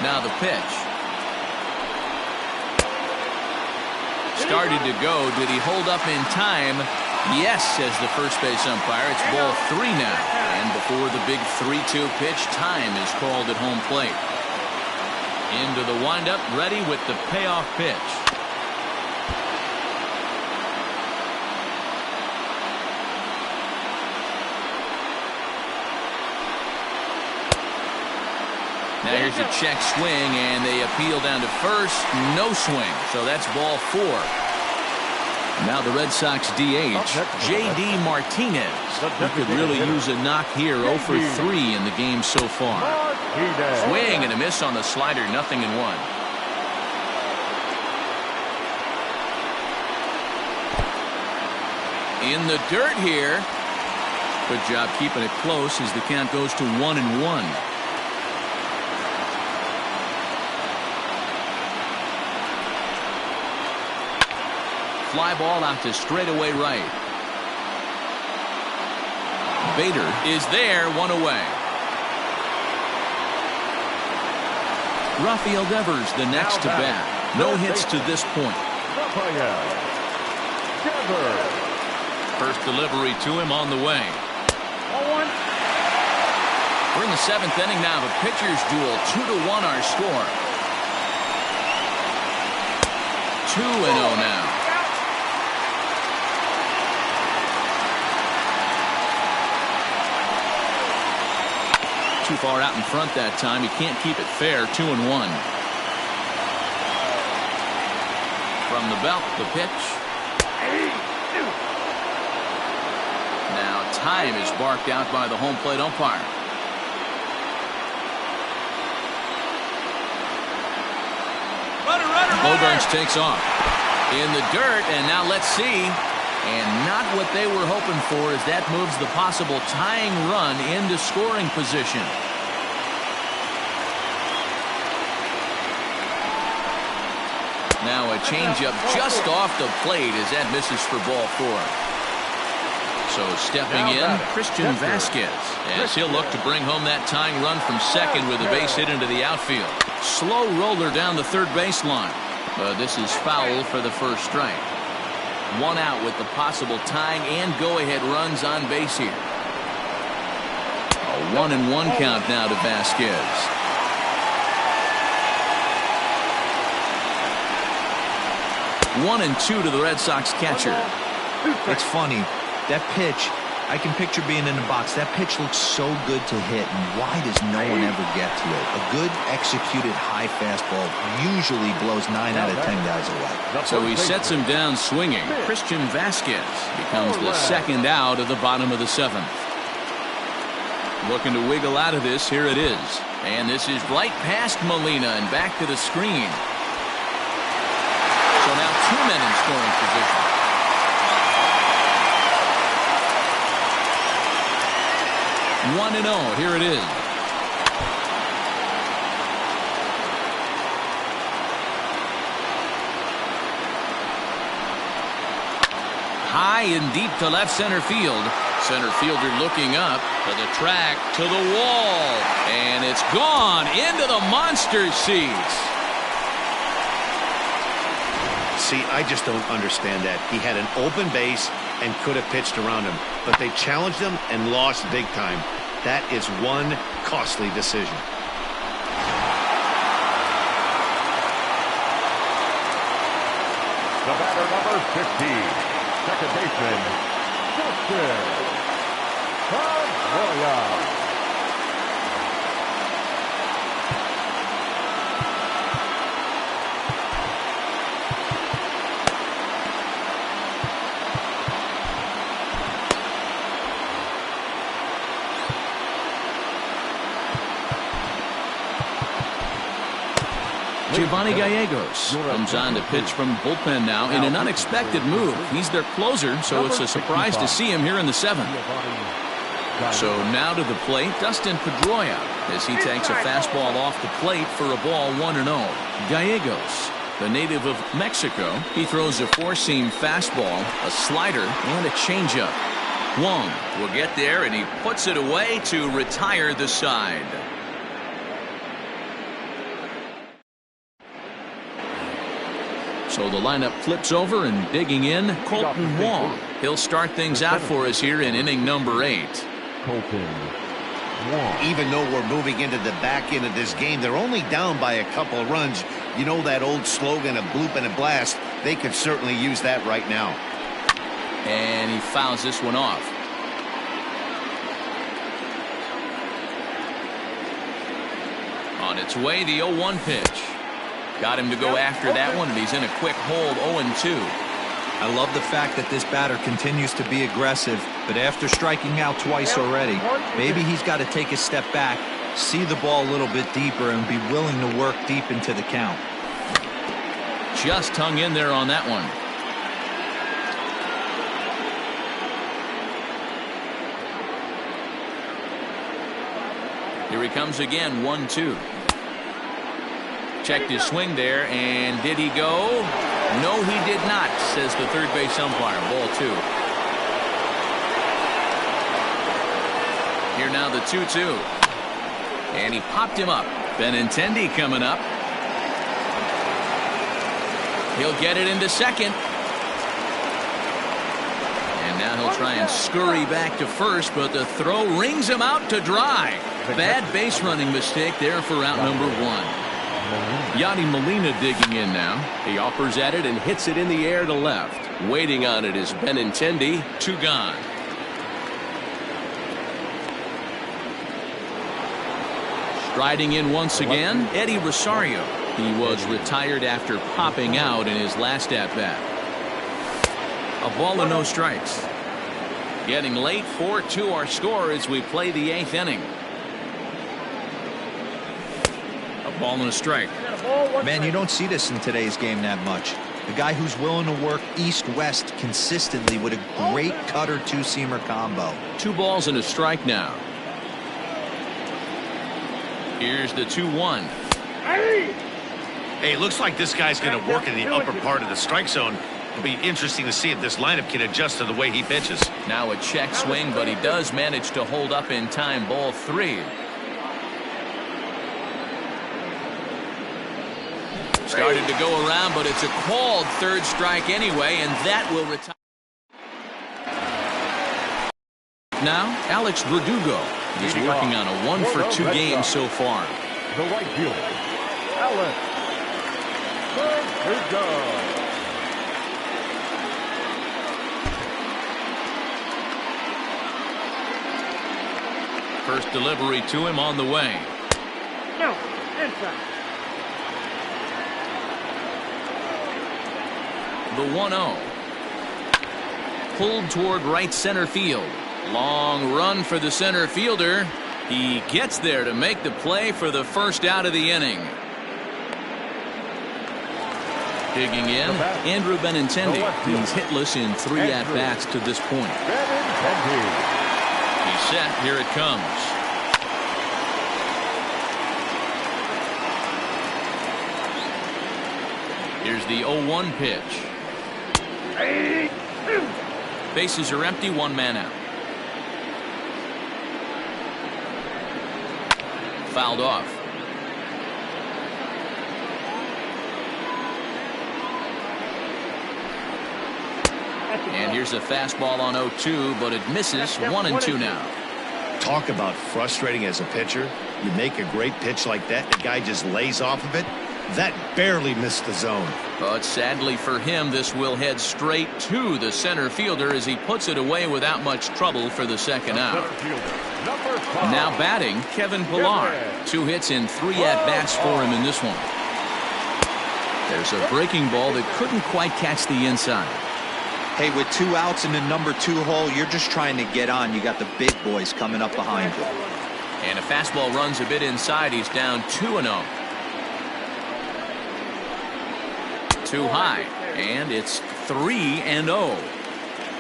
Now the pitch. Started to go. Did he hold up in time? Yes, says the first base umpire. It's ball 3 now. And before the big 3-2 pitch, time is called at home plate. Into the windup, ready with the payoff pitch. Now here's a check swing, and they appeal down to first. No swing, so that's ball 4. Now the Red Sox DH, J.D. Martinez, who could really use a knock here. 0 for 3 in the game so far. Swing and a miss on the slider, 0-1. In the dirt here. Good job keeping it close as the count goes to 1-1. Fly ball out to straightaway right. Bader is there, 1 away. Rafael Devers the next to bat. No hits to this point. First delivery to him on the way. 1-1. We're in the 7th inning now. The pitchers duel. 2-1 our score. 2-0 now. Too far out in front that time. He can't keep it fair. 2-1. From the belt, the pitch. Now time is barked out by the home plate umpire. Bogaerts takes off in the dirt, and now let's see. And not what they were hoping for, as that moves the possible tying run into scoring position. Now a changeup just off the plate as that misses for ball 4. So stepping in, Christian Vasquez, as he'll look to bring home that tying run from second with a base hit into the outfield. Slow roller down the third baseline. But this is foul for the first strike. 1 out with the possible tying and go-ahead runs on base here. A 1-1 count now to Vasquez. One and 2 to the Red Sox catcher. It's funny, that pitch, I can picture being in the box. That pitch looks so good to hit, and why does no one ever get to it? A good executed high fastball usually blows 9 out of 10 guys away. So he sets him down swinging. Christian Vasquez becomes the second out of the bottom of the 7th. Looking to wiggle out of this. Here it is. And this is right past Molina and back to the screen. So now 2 men in scoring position. One and 0. Here it is. High and deep to left center field. Center fielder looking up to the track, to the wall, and it's gone into the monster seats. See, I just don't understand that. He had an open base and could have pitched around him, but they challenged him and lost big time. That is one costly decision. The batter, number 15, second baseman, Justin Pedroia. Giovanni Gallegos comes on to pitch from the bullpen now in an unexpected move. He's their closer, so it's a surprise to see him here in the seventh. So now to the plate, Dustin Pedroia, as he takes a fastball off the plate for a ball 1-0. Gallegos, the native of Mexico, he throws a four-seam fastball, a slider, and a changeup. Wong will get there, and he puts it away to retire the side. So the lineup flips over, and digging in, Colton Wong. He'll start things out for us here in inning number 8. Colton Wong. Even though we're moving into the back end of this game, they're only down by a couple of runs. You know that old slogan, a bloop and a blast. They could certainly use that right now. And he fouls this one off. On its way, the 0-1 pitch. Got him to go after that one, and he's in a quick hold, 0-2. I love the fact that this batter continues to be aggressive, but after striking out twice already, maybe he's got to take a step back, see the ball a little bit deeper, and be willing to work deep into the count. Just hung in there on that one. Here he comes again, 1-2. Checked his swing there, and did he go? No, he did not, says the third base umpire. Ball 2. Here now the 2-2. And he popped him up. Benintendi coming up. He'll get it into second. And now he'll try and scurry back to first, but the throw rings him out to dry. Bad base running mistake there for out number 1. Yadi Molina digging in now. He offers at it and hits it in the air to left. Waiting on it is Benintendi. 2 gone. Striding in once again, Eddie Rosario. He was retired after popping out in his last at-bat. A ball and no strikes. Getting late, 4-2 our score as we play the 8th inning. Ball and a strike. Man, you don't see this in today's game that much. A guy who's willing to work east-west consistently with a great cutter two-seamer combo. 2 balls and a strike now. Here's the 2-1. Hey, looks like this guy's going to work in the upper part of the strike zone. It'll be interesting to see if this lineup can adjust to the way he pitches. Now a check swing, but he does manage to hold up in time. Ball 3. Started to go around, but it's a called third strike anyway, and that will retire. Now, Alex Verdugo. He's working on a 1-for-2 game so far. The right fielder, Alex Verdugo. First delivery to him on the way. No, inside. The 1-0. Pulled toward right center field. Long run for the center fielder. He gets there to make the play for the first out of the inning. Digging in, Andrew Benintendi. He's hitless in 3 at-bats to this point. He's set. Here it comes. Here's the 0-1 pitch. Bases are empty, 1 man out. Fouled off. And here's a fastball on 0-2, but it misses. 1-2 now. Talk about frustrating as a pitcher. You make a great pitch like that, the guy just lays off of it. That barely missed the zone. But sadly for him, this will head straight to the center fielder as he puts it away without much trouble for the second out. Now batting, Kevin Pillar. 2 hits and 3 at-bats for him in this one. There's a breaking ball that couldn't quite catch the inside. Hey, with 2 outs in the number 2 hole, you're just trying to get on. You got the big boys coming up behind you. And a fastball runs a bit inside. He's down 2-0. Too high, and it's 3-0.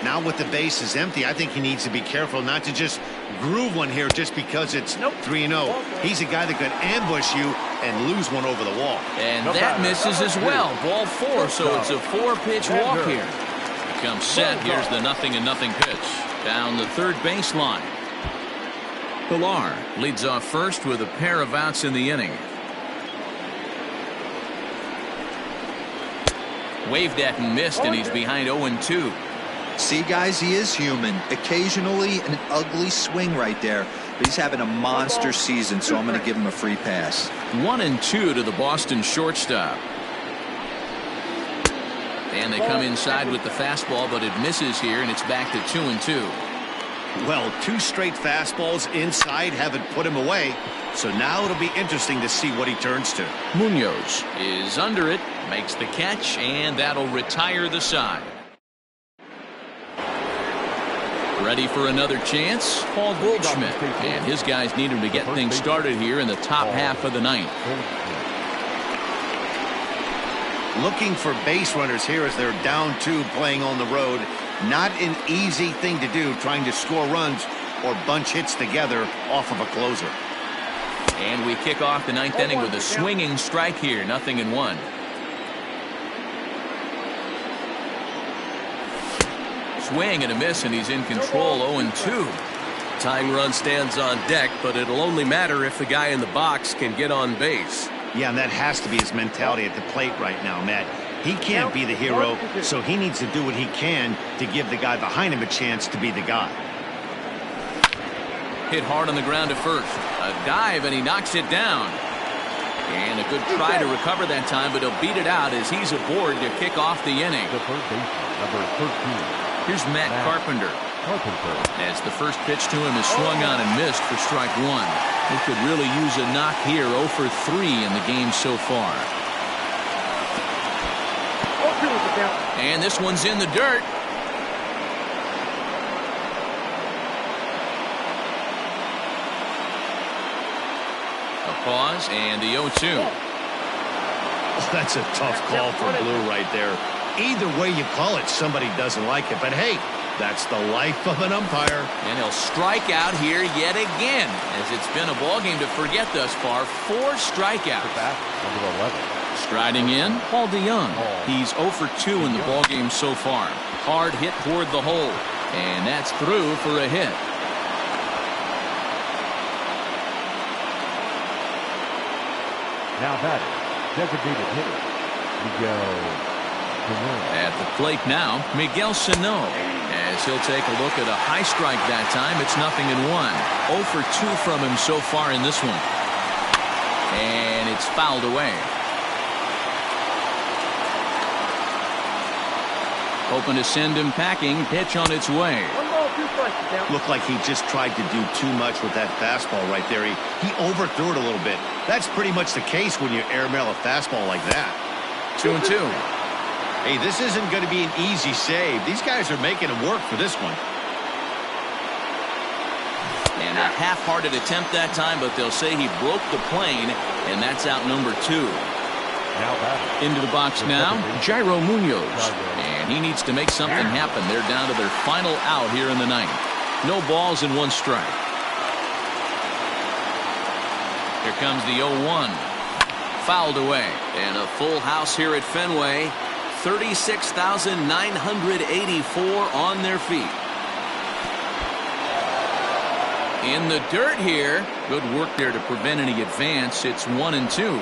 Now with the bases empty, I think he needs to be careful not to just groove one here just because it's 3-0. He's a guy that could ambush you and lose one over the wall. And that misses as well. Ball 4, so it's a 4-pitch walk here. He comes set. Here's the 0-0 pitch. Down the third baseline. Pillar leads off first with a pair of outs in the inning. Waved at and missed, and he's behind 0-2. See, guys, he is human. Occasionally an ugly swing right there, but he's having a monster season, so I'm going to give him a free pass. 1-2 to the Boston shortstop. And they come inside with the fastball, but it misses here, and it's back to 2-2. Well, 2 straight fastballs inside haven't put him away, so now it'll be interesting to see what he turns to. Munoz is under it, makes the catch, and that'll retire the side. Ready for another chance? Paul Goldschmidt. And his guys need him to get things started here in the top half of the ninth. Looking for base runners here as they're down 2 playing on the road. Not an easy thing to do, trying to score runs or bunch hits together off of a closer. And we kick off the 9th inning with a swinging strike here, 0-1. Swing and a miss, and he's in control. 0-2. Tying run stands on deck, but it'll only matter if the guy in the box can get on base. Yeah, and that has to be his mentality at the plate right now, Matt. He can't be the hero, so he needs to do what he can to give the guy behind him a chance to be the guy. Hit hard on the ground to first. A dive, and he knocks it down. And a good try to recover that time, but he'll beat it out as he's aboard to kick off the inning. The third baseman, number 13. Here's Matt Carpenter. As the first pitch to him is swung on and missed for strike 1. He could really use a knock here. 0 for 3 in the game so far. And this one's in the dirt. A pause and the 0-2. Oh, that's a tough call for Blue right there. Either way you call it, somebody doesn't like it. But hey, that's the life of an umpire. And he'll strike out here yet again, as it's been a ball game to forget thus far. 4 strikeouts. Number 11. Striding in, Paul DeYoung. He's 0 for 2 in the ball game so far. Hard hit toward the hole, and that's through for a hit. Now batting, designated hitter, Miguel Sano. At the plate now, Miguel Sano. As he'll take a look at a high strike that time, it's 0-1. 0 for 2 from him so far in this one. And it's fouled away. Hoping to send him packing. Pitch on its way. Looked like he just tried to do too much with that fastball right there. He overthrew it a little bit. That's pretty much the case when you airmail a fastball like that. 2-2. Hey, this isn't going to be an easy save. These guys are making it work for this one. And a half-hearted attempt that time, but they'll say he broke the plane, and that's out number 2. Now batting. Into the box now, Jairo Munoz. And he needs to make something happen. They're down to their final out here in the 9th. No balls and 1 strike. Here comes the 0-1. Fouled away. And a full house here at Fenway. 36,984 on their feet. In the dirt here. Good work there to prevent any advance. It's 1-2.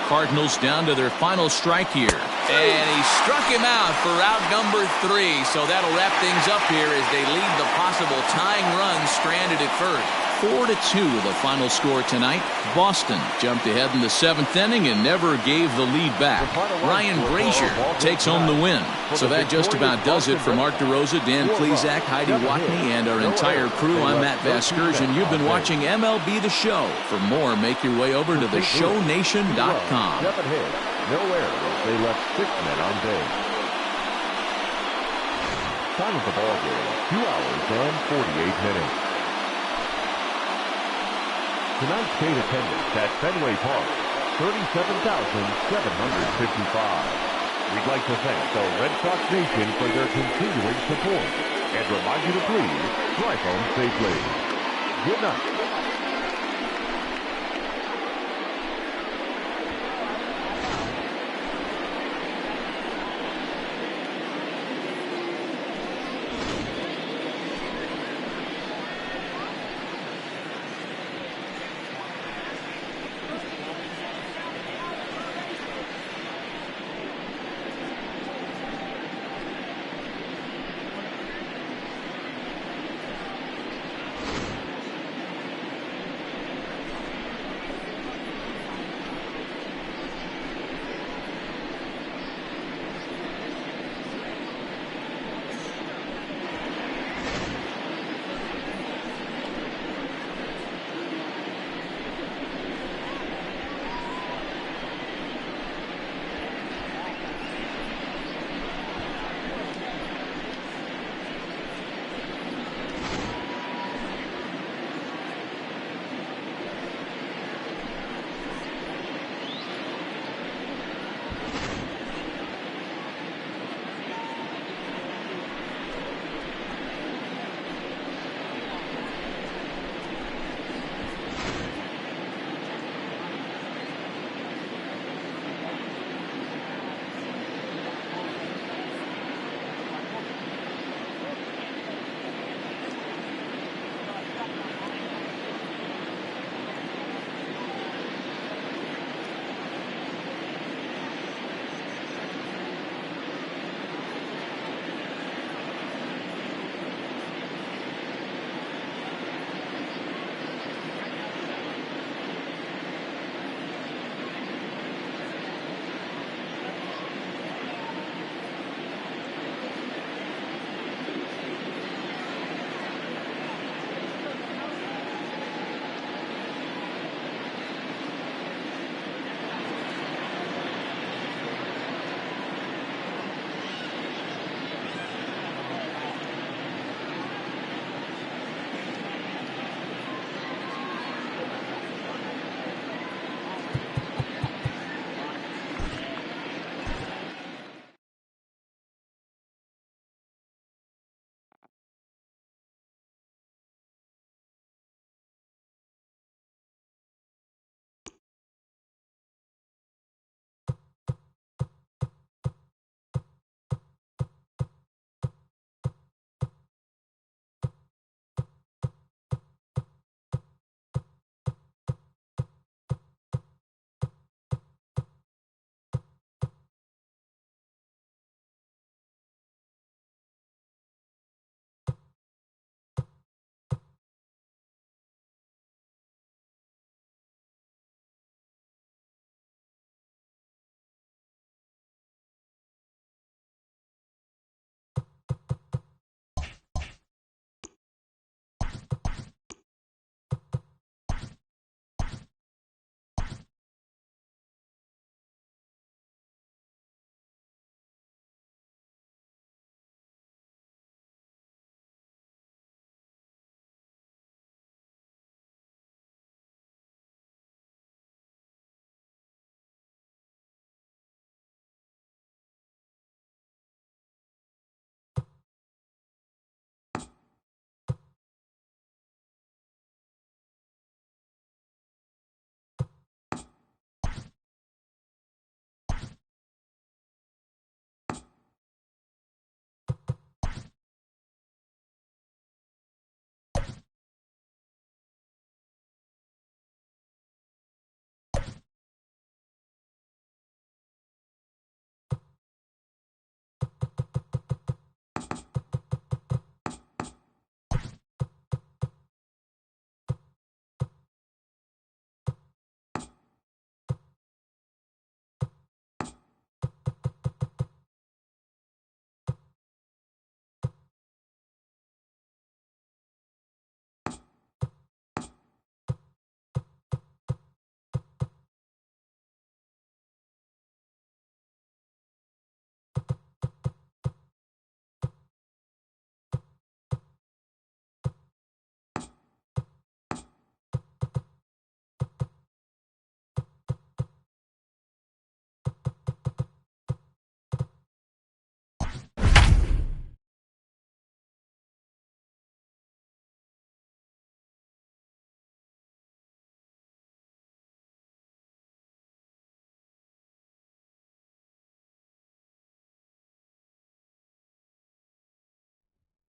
Cardinals down to their final strike here. And he struck him out for out number 3. So that'll wrap things up here as they leave the possible tying run stranded at first. 4-2 the final score tonight. Boston jumped ahead in the 7th inning and never gave the lead back. Ryan Brazier takes home the win. So that just about does it for Mark DeRosa, Dan Plesac, Heidi Watney, and our entire crew. I'm Matt Vasgersian. You've been watching MLB The Show. For more, make your way over to theshownation.com. 7 hits, no errors. They left 6 men on base. Time of the ball game, 2 hours and 48 minutes. Tonight's gate attendance at Fenway Park, 37,755. We'd like to thank the Red Sox Nation for their continuing support and remind you to please drive home safely. Good night.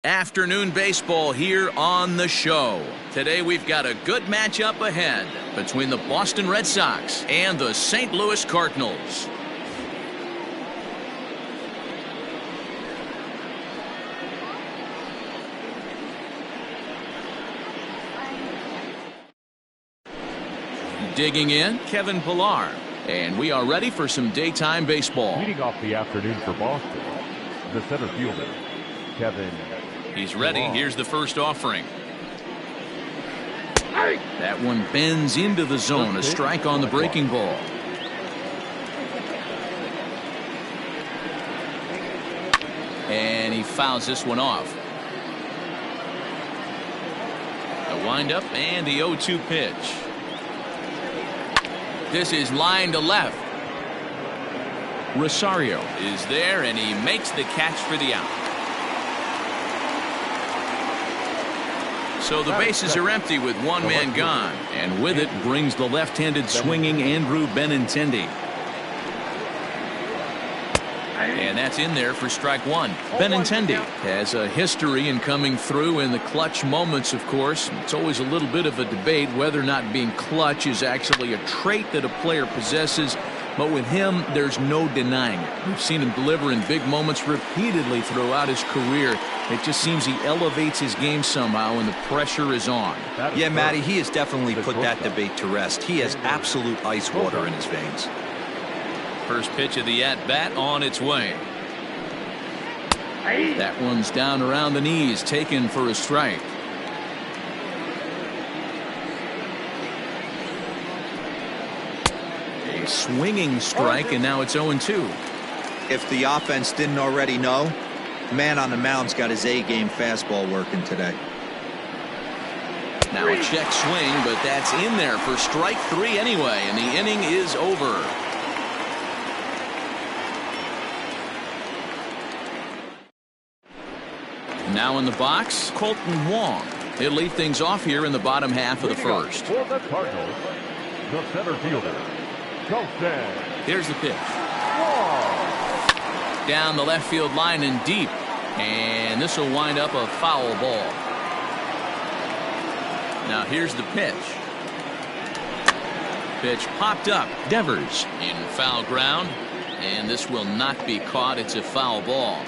Afternoon baseball here on the show. Today we've got a good matchup ahead between the Boston Red Sox and the St. Louis Cardinals. Digging in, Kevin Pillar. And we are ready for some daytime baseball. Leading off the afternoon for Boston, the center fielder, Kevin. He's ready. Here's the first offering. That one bends into the zone. A strike on the breaking ball. And he fouls this one off. A windup and the 0-2 pitch. This is line to left. Rosario is there, and he makes the catch for the out. So the bases are empty with one man gone, and with it brings the left-handed swinging Andrew Benintendi. And that's in there for strike one. Benintendi has a history in coming through in the clutch moments, of course. It's always a little bit of a debate whether or not being clutch is actually a trait that a player possesses. But with him, there's no denying it. We've seen him deliver in big moments repeatedly throughout his career. It just seems he elevates his game somehow when the pressure is on. Yeah, Matty, he has definitely put that debate to rest. He has absolute ice water in his veins. First pitch of the at-bat on its way. That one's down around the knees, taken for a strike. A swinging strike, and now it's 0-2. If the offense didn't already know, the man on the mound's got his A-game fastball working today. Now a check swing, but that's in there for strike three anyway, and the inning is over. Now in the box, Colton Wong. He'll lead things off here in the bottom half of the first. For the Cardinals, the center fielder, Colton. Here's the pitch. Wong. Down the left field line and deep. And this will wind up a foul ball. Now here's the pitch. Pitch popped up. Devers in foul ground. And this will not be caught. It's a foul ball.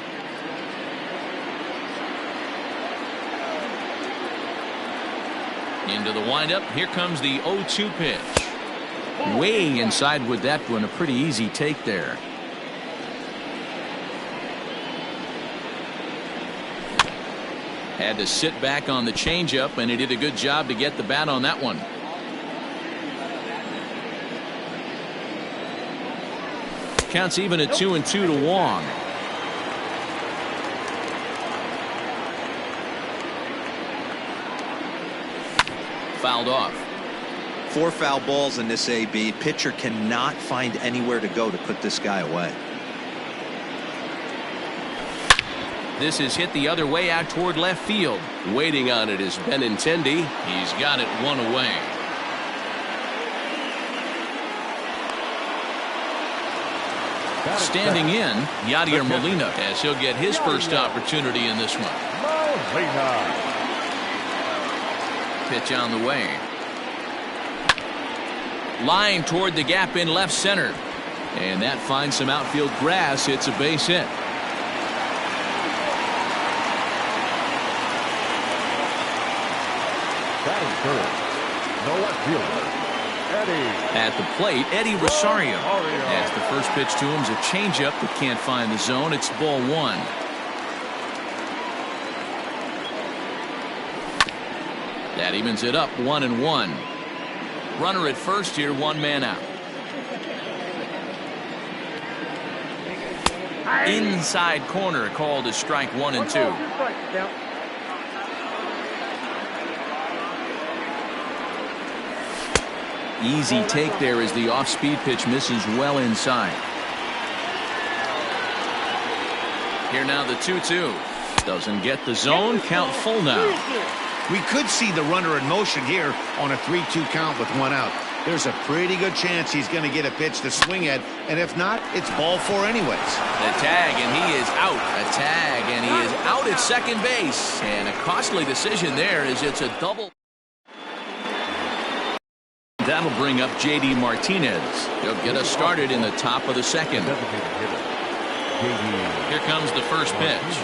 Into the windup. Here comes the 0-2 pitch. Way inside with that one. A pretty easy take there. Had to sit back on the changeup, and he did a good job to get the bat on that one. Counts even at 2-2 to Wong. Fouled off. 4 foul balls in this AB. Pitcher cannot find anywhere to go to put this guy away. This is hit the other way out toward left field. Waiting on it is Benintendi. He's got it one away. Standing in, Yadier Molina, as he'll get his first opportunity in this one. Molina. Pitch on the way. Line toward the gap in left center. And that finds some outfield grass. It's a base hit. Batting third, the left fielder, Eddie. At the plate, Eddie Rosario. As the first pitch to him is a changeup that can't find the zone. It's ball one. That evens it up 1-1. Runner at first here, one man out. Inside corner called as strike 1 and 2. Easy take there as the off-speed pitch misses well inside. Here now the 2-2. Doesn't get the zone. Count full now. We could see the runner in motion here on a 3-2 count with one out. there's a pretty good chance he's going to get a pitch to swing at, and if not, it's ball 4 anyways. The tag, and he is out. A tag, and he is out at second base. And a costly decision there as it's a double. That'll bring up J.D. Martinez. He'll get us started in the top of the second. Here comes the first pitch.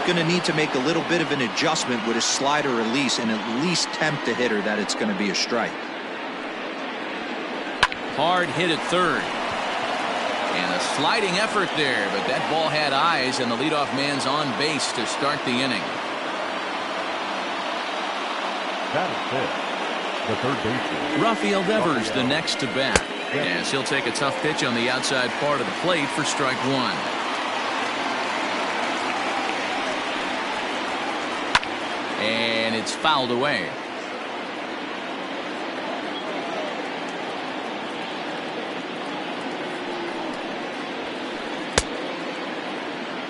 Going to need to make a little bit of an adjustment with his slider release and at least tempt the hitter that it's going to be a strike. Hard hit at third. And a sliding effort there, but that ball had eyes, and the leadoff man's on base to start the inning. That is it. The third baseman. Rafael Devers, the next to bat. Yes, he'll take a tough pitch on the outside part of the plate for strike 1. And it's fouled away.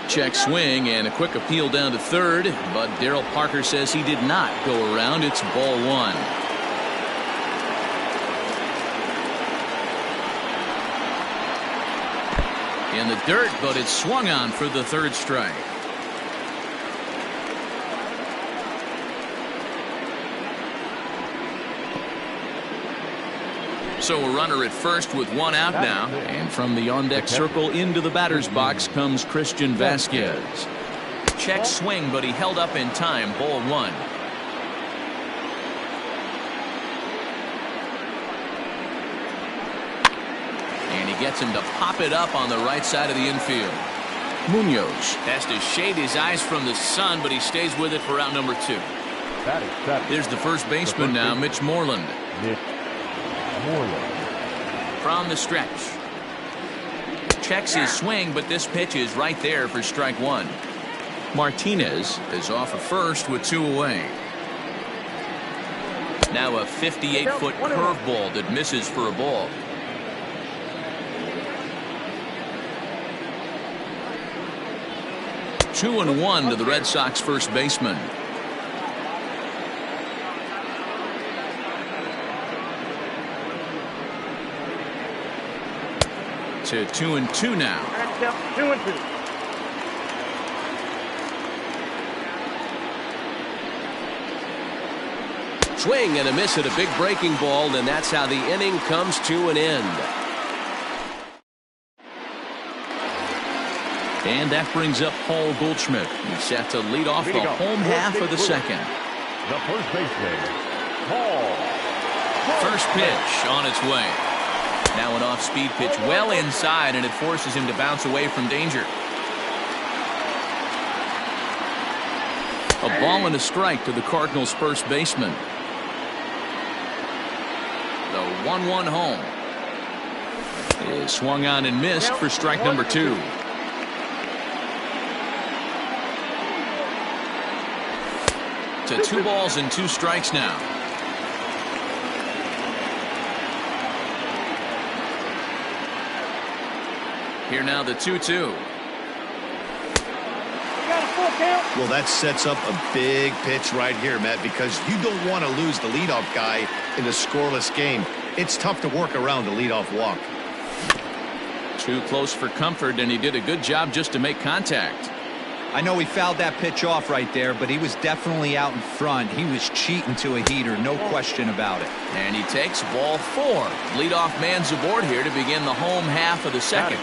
Check swing and a quick appeal down to third, but Darryl Parker says he did not go around. It's ball 1. In the dirt, but it's swung on for the third strike. So a runner at first with 1 out now, and from the on-deck circle into the batter's box comes Christian Vasquez. Check swing, but he held up in time. Ball 1. And he gets him to pop it up on the right side of the infield. Munoz has to shade his eyes from the sun, but he stays with it for out number 2. Here's the first baseman now, Mitch Moreland. From the stretch. Checks his swing, but this pitch is right there for strike 1. Martinez is off of first with 2 away. Now a 58-foot curveball that misses for a ball. Two and 1 to the Red Sox first baseman. To 2 and 2 now. 2 and 2. Swing and a miss at a big breaking ball, and that's how the inning comes to an end. And that brings up Paul Goldschmidt. He's set to lead off the home half of the second. The first baseman, Paul. First pitch on its way. Now an off-speed pitch well inside, and it forces him to bounce away from danger. A ball and a strike to the Cardinals' first baseman. The 1-1 home is swung on and missed for strike number 2. To 2 balls and 2 strikes now. Here now the 2-2. Well, that sets up a big pitch right here, Matt, because you don't want to lose the leadoff guy in a scoreless game. It's tough to work around the leadoff walk. Too close for comfort, and he did a good job just to make contact. I know he fouled that pitch off right there, but he was definitely out in front. He was cheating to a heater, no question about it. And he takes ball 4. Leadoff man's aboard here to begin the home half of the second.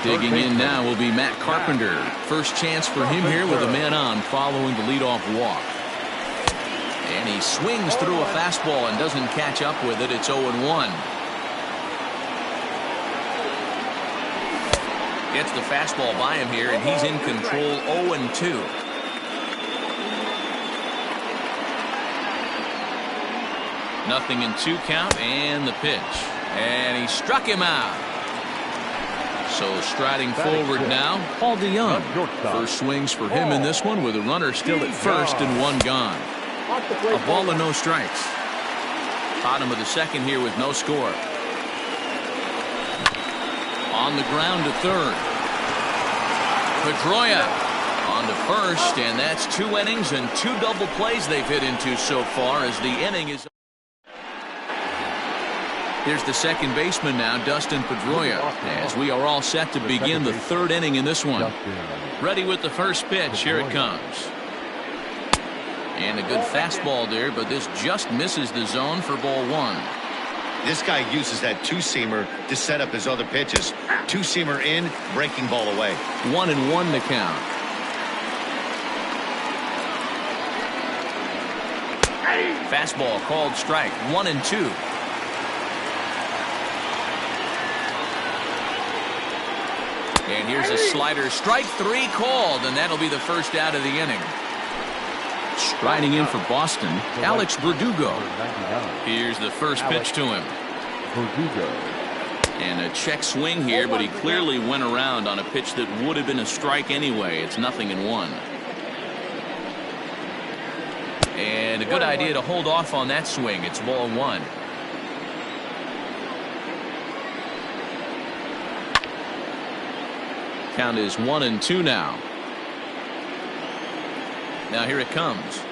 Digging in now will be Matt Carpenter. First chance for him here with a man on following the leadoff walk. And he swings through a fastball and doesn't catch up with it. It's 0-1. Gets the fastball by him here, and he's in control. 0-2. Nothing in 2 count, and the pitch. And he struck him out. So striding forward now, Paul DeYoung. First swings for him in this one with a runner still at first and 1 gone. A ball and no strikes. Bottom of the second here with no score. On the ground to third. Pedroia On to first, and that's 2 innings and 2 double plays they've hit into so far as the inning is. Here's the second baseman now, Dustin Pedroia, as we are all set to begin the 3rd inning in this one. Ready with the first pitch. Here it comes. And a good fastball there, but this just misses the zone for ball 1. This guy uses that 2-seamer to set up his other pitches. 2-seamer in, breaking ball away. 1-1 the count. Fastball called strike. 1-2. And here's a slider. Strike 3 called, and that'll be the first out of the inning. Striding in for Boston, Alex Verdugo. Here's the first pitch to him. And a check swing here, but he clearly went around on a pitch that would have been a strike anyway. It's 0-1. And a good idea to hold off on that swing. It's ball 1. Count is 1-2 now. Now here it comes.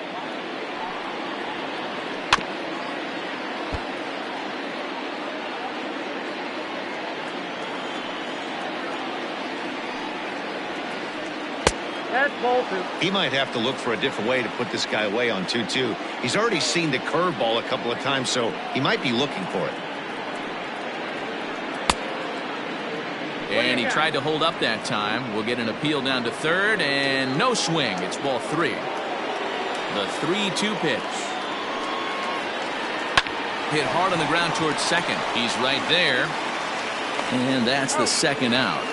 That's ball 2. He might have to look for a different way to put this guy away on 2-2. He's already seen the curveball a couple of times, so he might be looking for it. And he tried to hold up that time. We'll get an appeal down to 3rd, and no swing. It's ball 3. The 3-2 pitch. Hit hard on the ground towards 2nd. He's right there. And that's the 2nd out.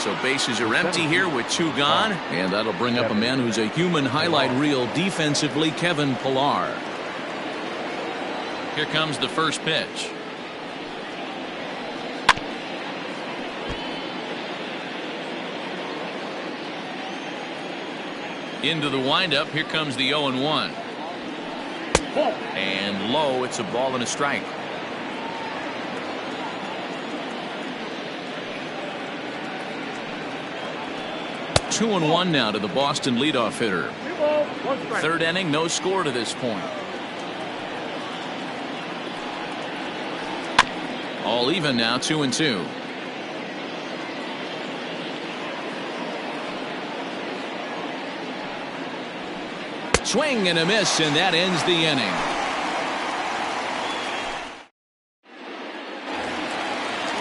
So bases are empty here with 2 gone. And that'll bring up a man who's a human highlight reel defensively, Kevin Pillar. Here comes the first pitch. Into the windup. Here comes the 0-1. And low. It's a ball and a strike. Two and 1 now to the Boston leadoff hitter. 3rd inning, no score to this point. All even now, 2-2. Swing and a miss, and that ends the inning.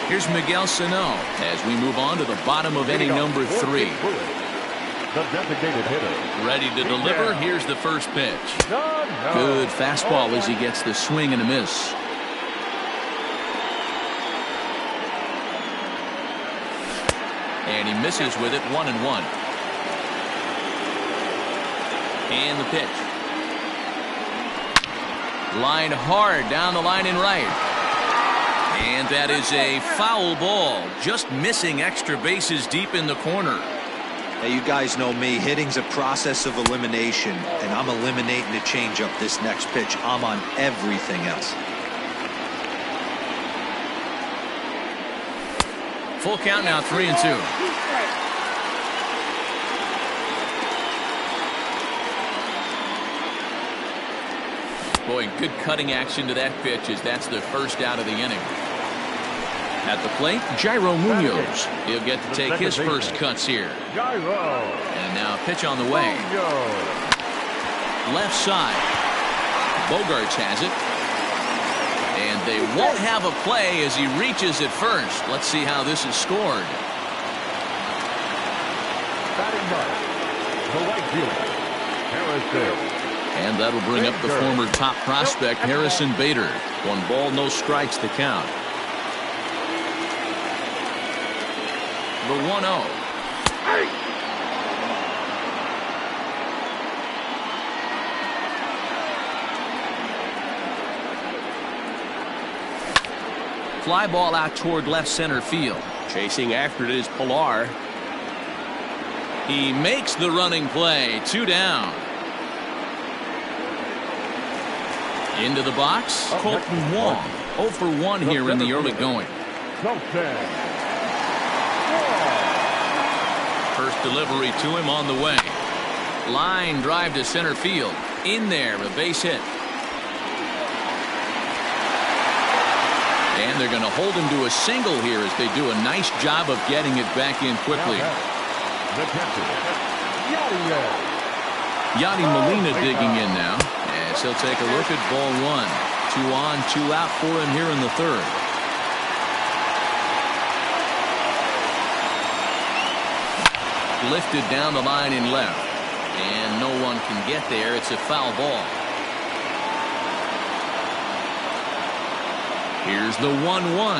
Here's Miguel Sano as we move on to the bottom of inning number 3. The designated hitter. Ready to deliver. Here's the first pitch. Good fastball as he gets the swing and a miss. And he misses with it. 1-1. And the pitch. Line hard down the line in right. And that is a foul ball. Just missing extra bases deep in the corner. Hey, you guys know me. Hitting's a process of elimination, and I'm eliminating the changeup this next pitch. I'm on everything else. Full count now, 3-2. Boy, good cutting action to that pitch as that's the first out of the inning. At the plate, Jairo Munoz. He'll get to take his first cuts here. And now a pitch on the way. Left side. Bogarts has it. And they won't have a play as he reaches at first. Let's see how this is scored. Batting ninth, the right fielder, Harrison. And that'll bring up the former top prospect, Harrison Bader. 1 ball, no strikes to count. The 1-0. Fly ball out toward left center field. Chasing after it is Pillar. He makes the running play. 2 down. Into the box, Colton Wong. 0 for 1 here in the early going. delivery to him on the way. Line drive to center field. In there, a base hit. And they're going to hold him to a single here as they do a nice job of getting it back in quickly. The catcher, Yadi Molina digging in now as he'll take a look at ball one. 2 on, 2 out for him here in the third. Lifted down the line in left. And no one can get there. It's a foul ball. Here's the 1-1.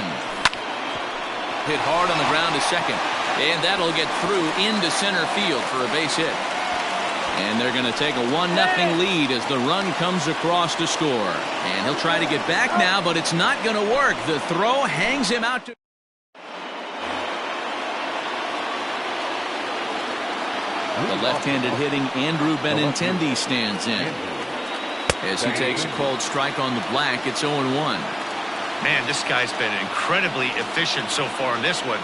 Hit hard on the ground to second. And that'll get through into center field for a base hit. And they're going to take a 1-0 lead as the run comes across to score. And he'll try to get back now, but it's not going to work. The throw hangs him out to... The left-handed hitting Andrew Benintendi stands in. As he takes a cold strike on the black, it's 0-1. Man, this guy's been incredibly efficient so far in this one.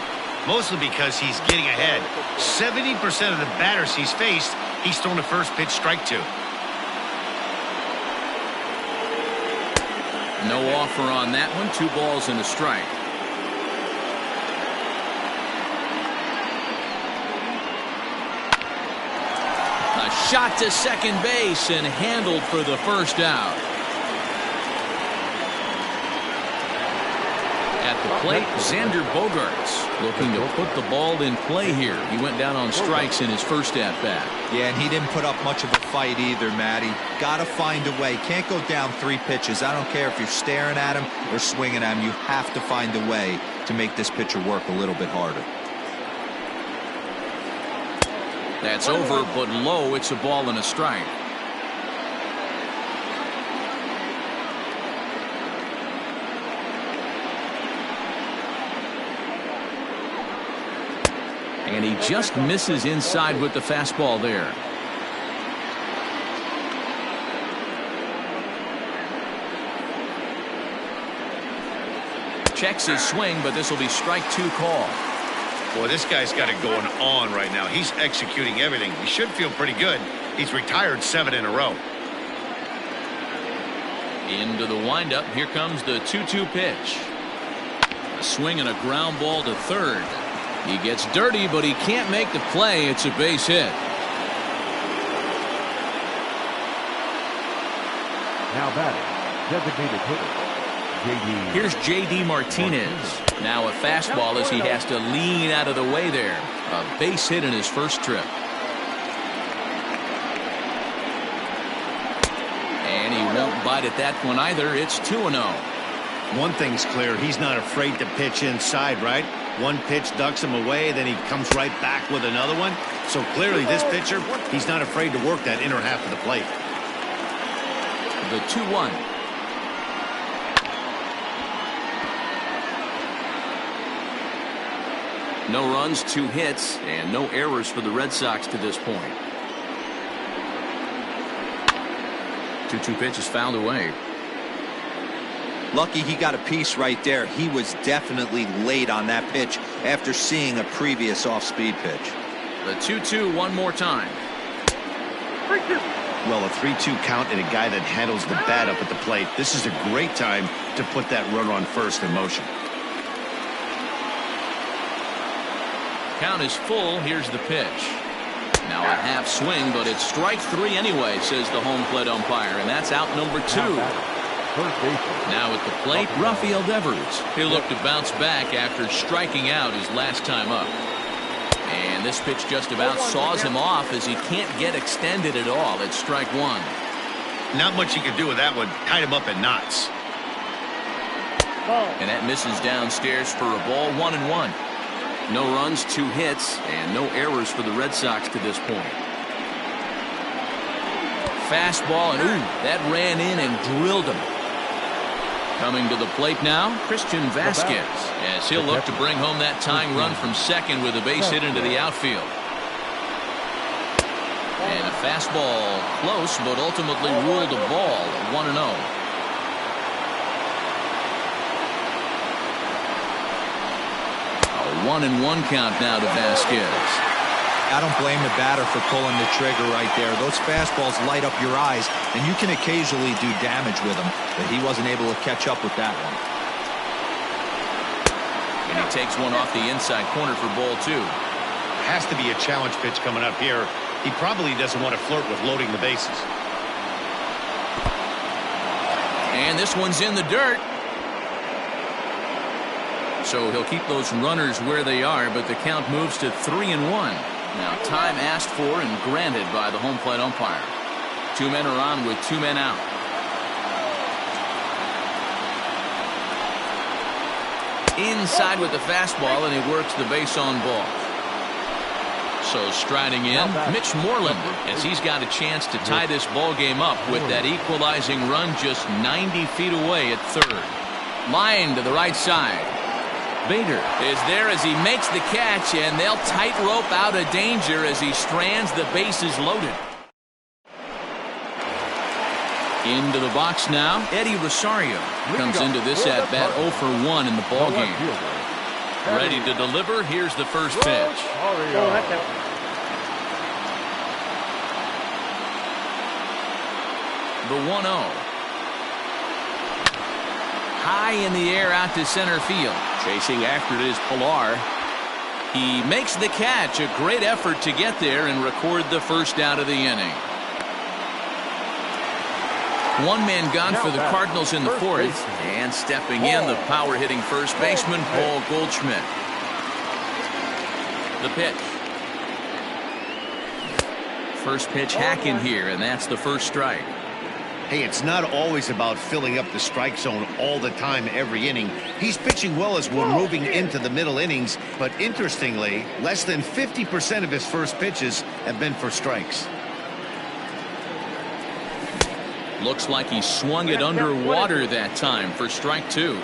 Mostly because he's getting ahead. 70% of the batters he's faced, he's thrown a first pitch strike to. No offer on that one. 2 balls and a strike. A shot to second base and handled for the first out. At the plate, Xander Bogaerts looking to put the ball in play here. He went down on strikes in his first at-bat. Yeah, and he didn't put up much of a fight either, Matty. Got to find a way. Can't go down 3 pitches. I don't care if you're staring at him or swinging at him. You have to find a way to make this pitcher work a little bit harder. That's over, but low. It's a ball and a strike. And he just misses inside with the fastball there. Checks his swing, but this will be strike 2 call. Boy, this guy's got it going on right now. He's executing everything. He should feel pretty good. He's retired 7 in a row. Into the windup. Here comes the 2-2 pitch. A swing and a ground ball to third. He gets dirty, but he can't make the play. It's a base hit. now batting, designated hitter, J.D. Here's J.D. Martinez. Now a fastball as he has to lean out of the way there. A base hit in his first trip. And he won't bite at that one either. It's 2-0. One thing's clear, he's not afraid to pitch inside, right? One pitch ducks him away, then he comes right back with another one. So clearly this pitcher, he's not afraid to work that inner half of the plate. The 2-1. No runs, 2 hits, and no errors for the Red Sox to this point. 2-2 pitch is fouled away. Lucky he got a piece right there. He was definitely late on that pitch after seeing a previous off-speed pitch. The 2-2 one more time. Well, a 3-2 count and a guy that handles the bat up at the plate. This is a great time to put that runner on first in motion. Count is full. Here's the pitch. Now a half swing, but it's strike 3 anyway, says the home plate umpire, and that's out number 2. Now at the plate, Rafael Devers. He'll look to bounce back after striking out his last time up. And this pitch just about saws him off as he can't get extended at all. It's strike 1. Not much you can do with that one. Tied him up in knots. And that misses downstairs for a ball. 1-1. No runs, 2 hits, and no errors for the Red Sox to this point. Fastball, and ooh, that ran in and drilled him. Coming to the plate now, Christian Vasquez, as he'll look to bring home that tying run from second with a base hit into the outfield. And a fastball close, but ultimately ruled a ball. 1-0. A 1-1 count now to Vasquez. I don't blame the batter for pulling the trigger right there. Those fastballs light up your eyes, and you can occasionally do damage with them, but he wasn't able to catch up with that one. And he takes one off the inside corner for ball 2. Has to be a challenge pitch coming up here. He probably doesn't want to flirt with loading the bases. And this one's in the dirt. So he'll keep those runners where they are, but the count moves to 3-1. Now time asked for and granted by the home plate umpire. 2 men are on with 2 men out. Inside with the fastball, and he works the base on ball. So striding in, Mitch Moreland, as he's got a chance to tie this ball game up with that equalizing run just 90 feet away at third. Line to the right side. Bader is there as he makes the catch, and they'll tightrope out of danger as he strands the bases loaded. Into the box now, Eddie Rosario comes into this at-bat 0 for 1 in the ballgame. Ready to deliver. Here's the first pitch. The 1-0. High in the air out to center field. Chasing after it is Pilar. He makes the catch. A great effort to get there and record the first out of the inning. 1 man gone for the Cardinals in the 4th. And stepping in, the power-hitting first baseman, Paul Goldschmidt. The pitch. First pitch hacking here, and that's the first strike. Hey, it's not always about filling up the strike zone all the time every inning. He's pitching well as we're moving into the middle innings, but interestingly, less than 50% of his first pitches have been for strikes. Looks like he swung it underwater that time for strike 2.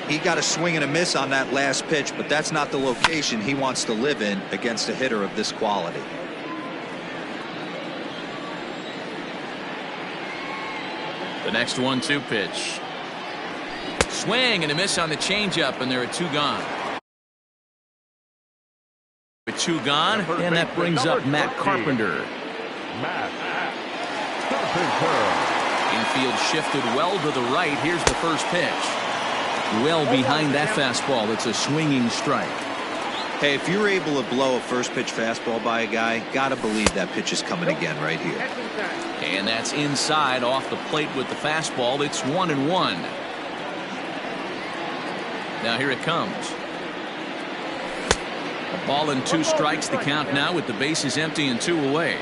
He got a swing and a miss on that last pitch, but that's not the location he wants to live in against a hitter of this quality. The next 1-2 pitch. Swing and a miss on the changeup, and there are 2 gone. With 2 gone, and that brings up Matt Carpenter. Infield shifted well to the right. Here's the first pitch. Well behind that fastball. It's a swinging strike. Hey, if you're able to blow a first pitch fastball by a guy, gotta believe that pitch is coming again right here. And that's inside off the plate with the fastball. It's 1-1. Now here it comes. A ball and 2 strikes, the count now with the bases empty and 2 away.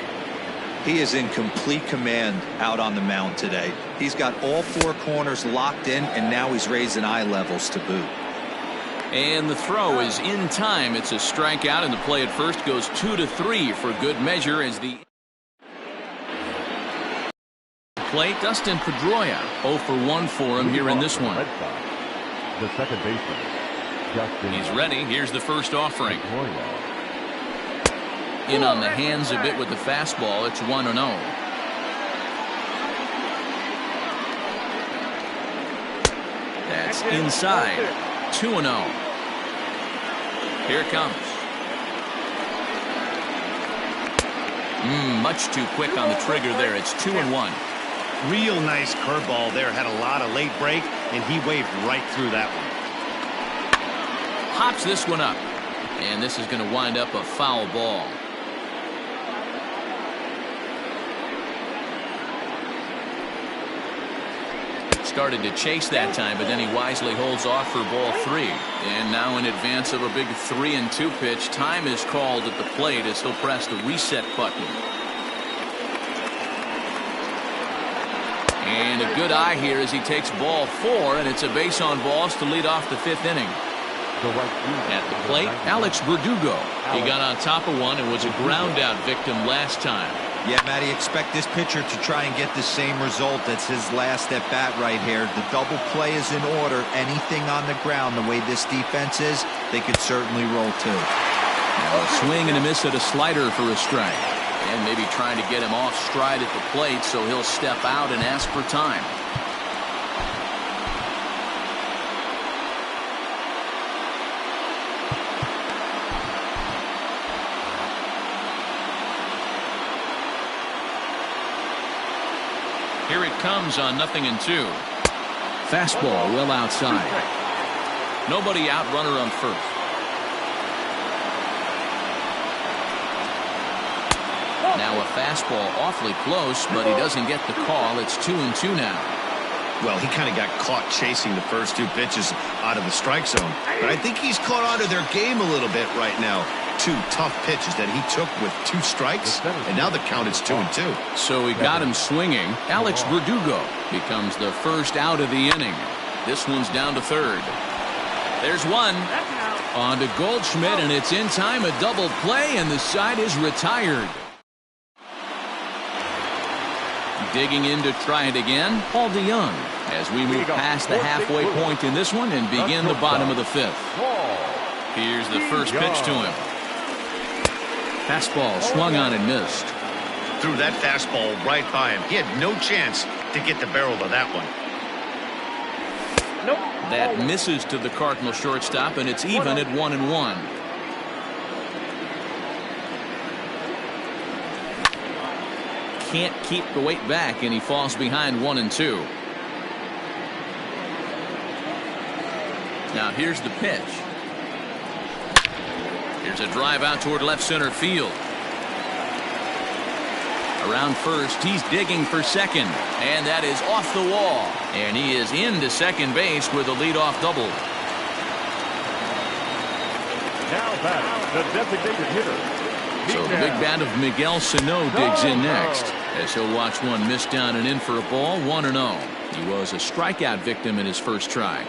He is in complete command out on the mound today. He's got all 4 corners locked in, and now he's raising eye levels to boot. And the throw is in time. It's a strikeout, and the play at first goes 2-3 for good measure as the plate. Dustin Pedroia 0 for 1 for him here in this one. The second baseman, Dustin. He's ready. Here's the first offering. In on the hands a bit with the fastball. It's 1-0. That's inside. 2-0. Here it comes. Much too quick on the trigger there. It's 2-1. Real nice curveball there. Had a lot of late break, and he waved right through that one. Hops this one up. And this is going to wind up a foul ball. Started to chase that time, but then he wisely holds off for ball 3. And now in advance of a big 3-2 pitch, time is called at the plate as he'll press the reset button. And a good eye here as he takes ball 4, and it's a base on balls to lead off the 5th inning. At the plate, Alex Verdugo. He got on top of one and was a ground out victim last time. Yeah, Matty, expect this pitcher to try and get the same result. That's his last at bat right here. The double play is in order. Anything on the ground, the way this defense is, they could certainly roll too. Now a swing and a miss at a slider for a strike. And maybe trying to get him off stride at the plate, so he'll step out and ask for time. comes on 0-2. Fastball well outside. Nobody out, runner on first. Now a fastball awfully close, but he doesn't get the call. It's 2-2 now. Well, he kind of got caught chasing the first two pitches out of the strike zone. But I think he's caught onto their game a little bit right now. Two tough pitches that he took with 2 strikes, and now the count is 2-2. So he got him swinging. Alex Verdugo becomes the first out of the inning. This one's down to third. There's one. On to Goldschmidt, and it's in time. A double play, and the side is retired. Digging in to try it again, Paul DeYoung, as we move past the halfway point in this one and begin the bottom of the 5th. Here's the first pitch to him. Fastball swung on and missed. Threw that fastball right by him. He had no chance to get the barrel of that one. That misses to the Cardinal shortstop, and it's even at 1-1. Can't keep the weight back, and he falls behind 1-2. Now here's the pitch. Here's a drive out toward left center field. Around first, he's digging for second, and that is off the wall, and he is into second base with a leadoff double. Now back, the designated hitter. So the big bat of Miguel Sano digs in next, as he'll watch one miss down and in for a ball, 1-0. He was a strikeout victim in his first try.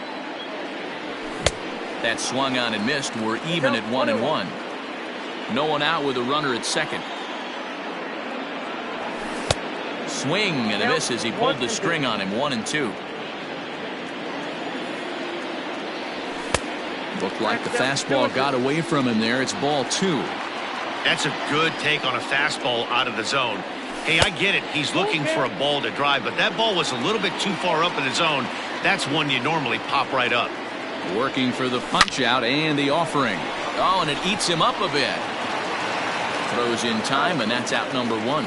That swung on and missed. We're even at 1-1. No one out with a runner at second. Swing and a miss as he pulled the string on him, 1-2. Looked like the fastball got away from him there. It's ball 2. That's a good take on a fastball out of the zone. Hey, I get it. He's looking for a ball to drive, but that ball was a little bit too far up in the zone. That's one you normally pop right up. Working for the punch out and the offering. Oh, and it eats him up a bit. Throws in time, and that's out number 1.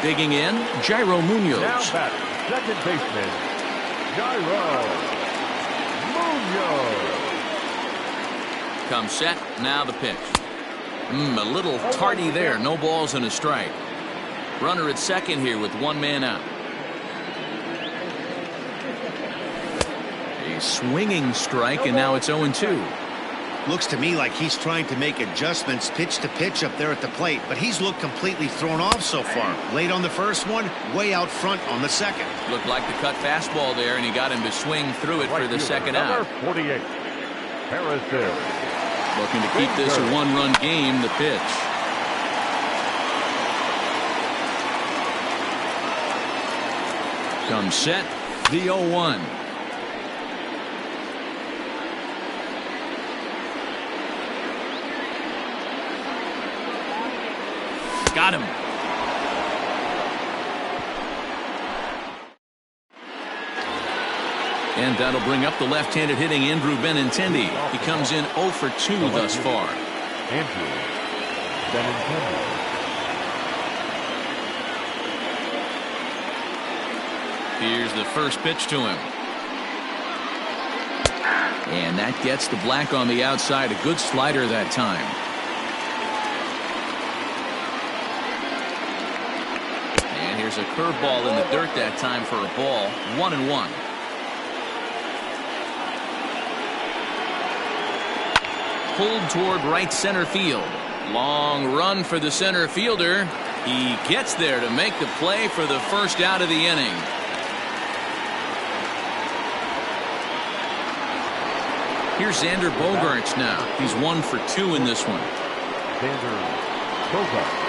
Digging in, Jairo Munoz. Now back, second baseman, Jairo Munoz. Comes set, now the pitch. A little tardy there, no balls and a strike. Runner at second here with 1 man out. A swinging strike, and now it's 0-2. Looks to me like he's trying to make adjustments pitch to pitch up there at the plate, but he's looked completely thrown off so far. Late on the first one, way out front on the second. Looked like the cut fastball there, and he got him to swing through it for the second out. Number 48, Harrison. Looking to keep this a 1-run game, the pitch. Comes set, the 0-1. Got him. And that'll bring up the left-handed hitting Andrew Benintendi. He comes in 0 for 2 thus far. Andrew Benintendi. Here's the first pitch to him. And that gets the black on the outside. A good slider that time. And here's a curveball in the dirt that time for a ball. 1-1. Pulled toward right center field. Long run for the center fielder. He gets there to make the play for the first out of the inning. Here's Xander Bogaerts now. He's 1 for 2 in this one. Xander Bogaerts.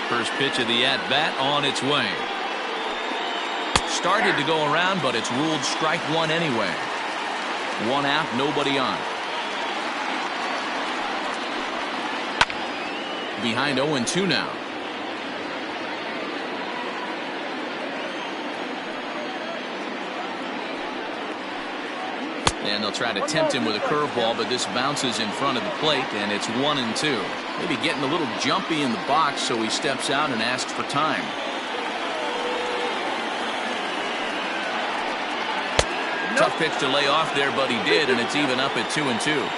First pitch of the at-bat on its way. Started to go around, but it's ruled strike 1 anyway. 1 out, nobody on. behind 0-2 now. And they'll try to tempt him with a curveball, but this bounces in front of the plate, and it's 1-2. Maybe getting a little jumpy in the box, so he steps out and asks for time. Tough pitch to lay off there, but he did, and it's even up at 2-2.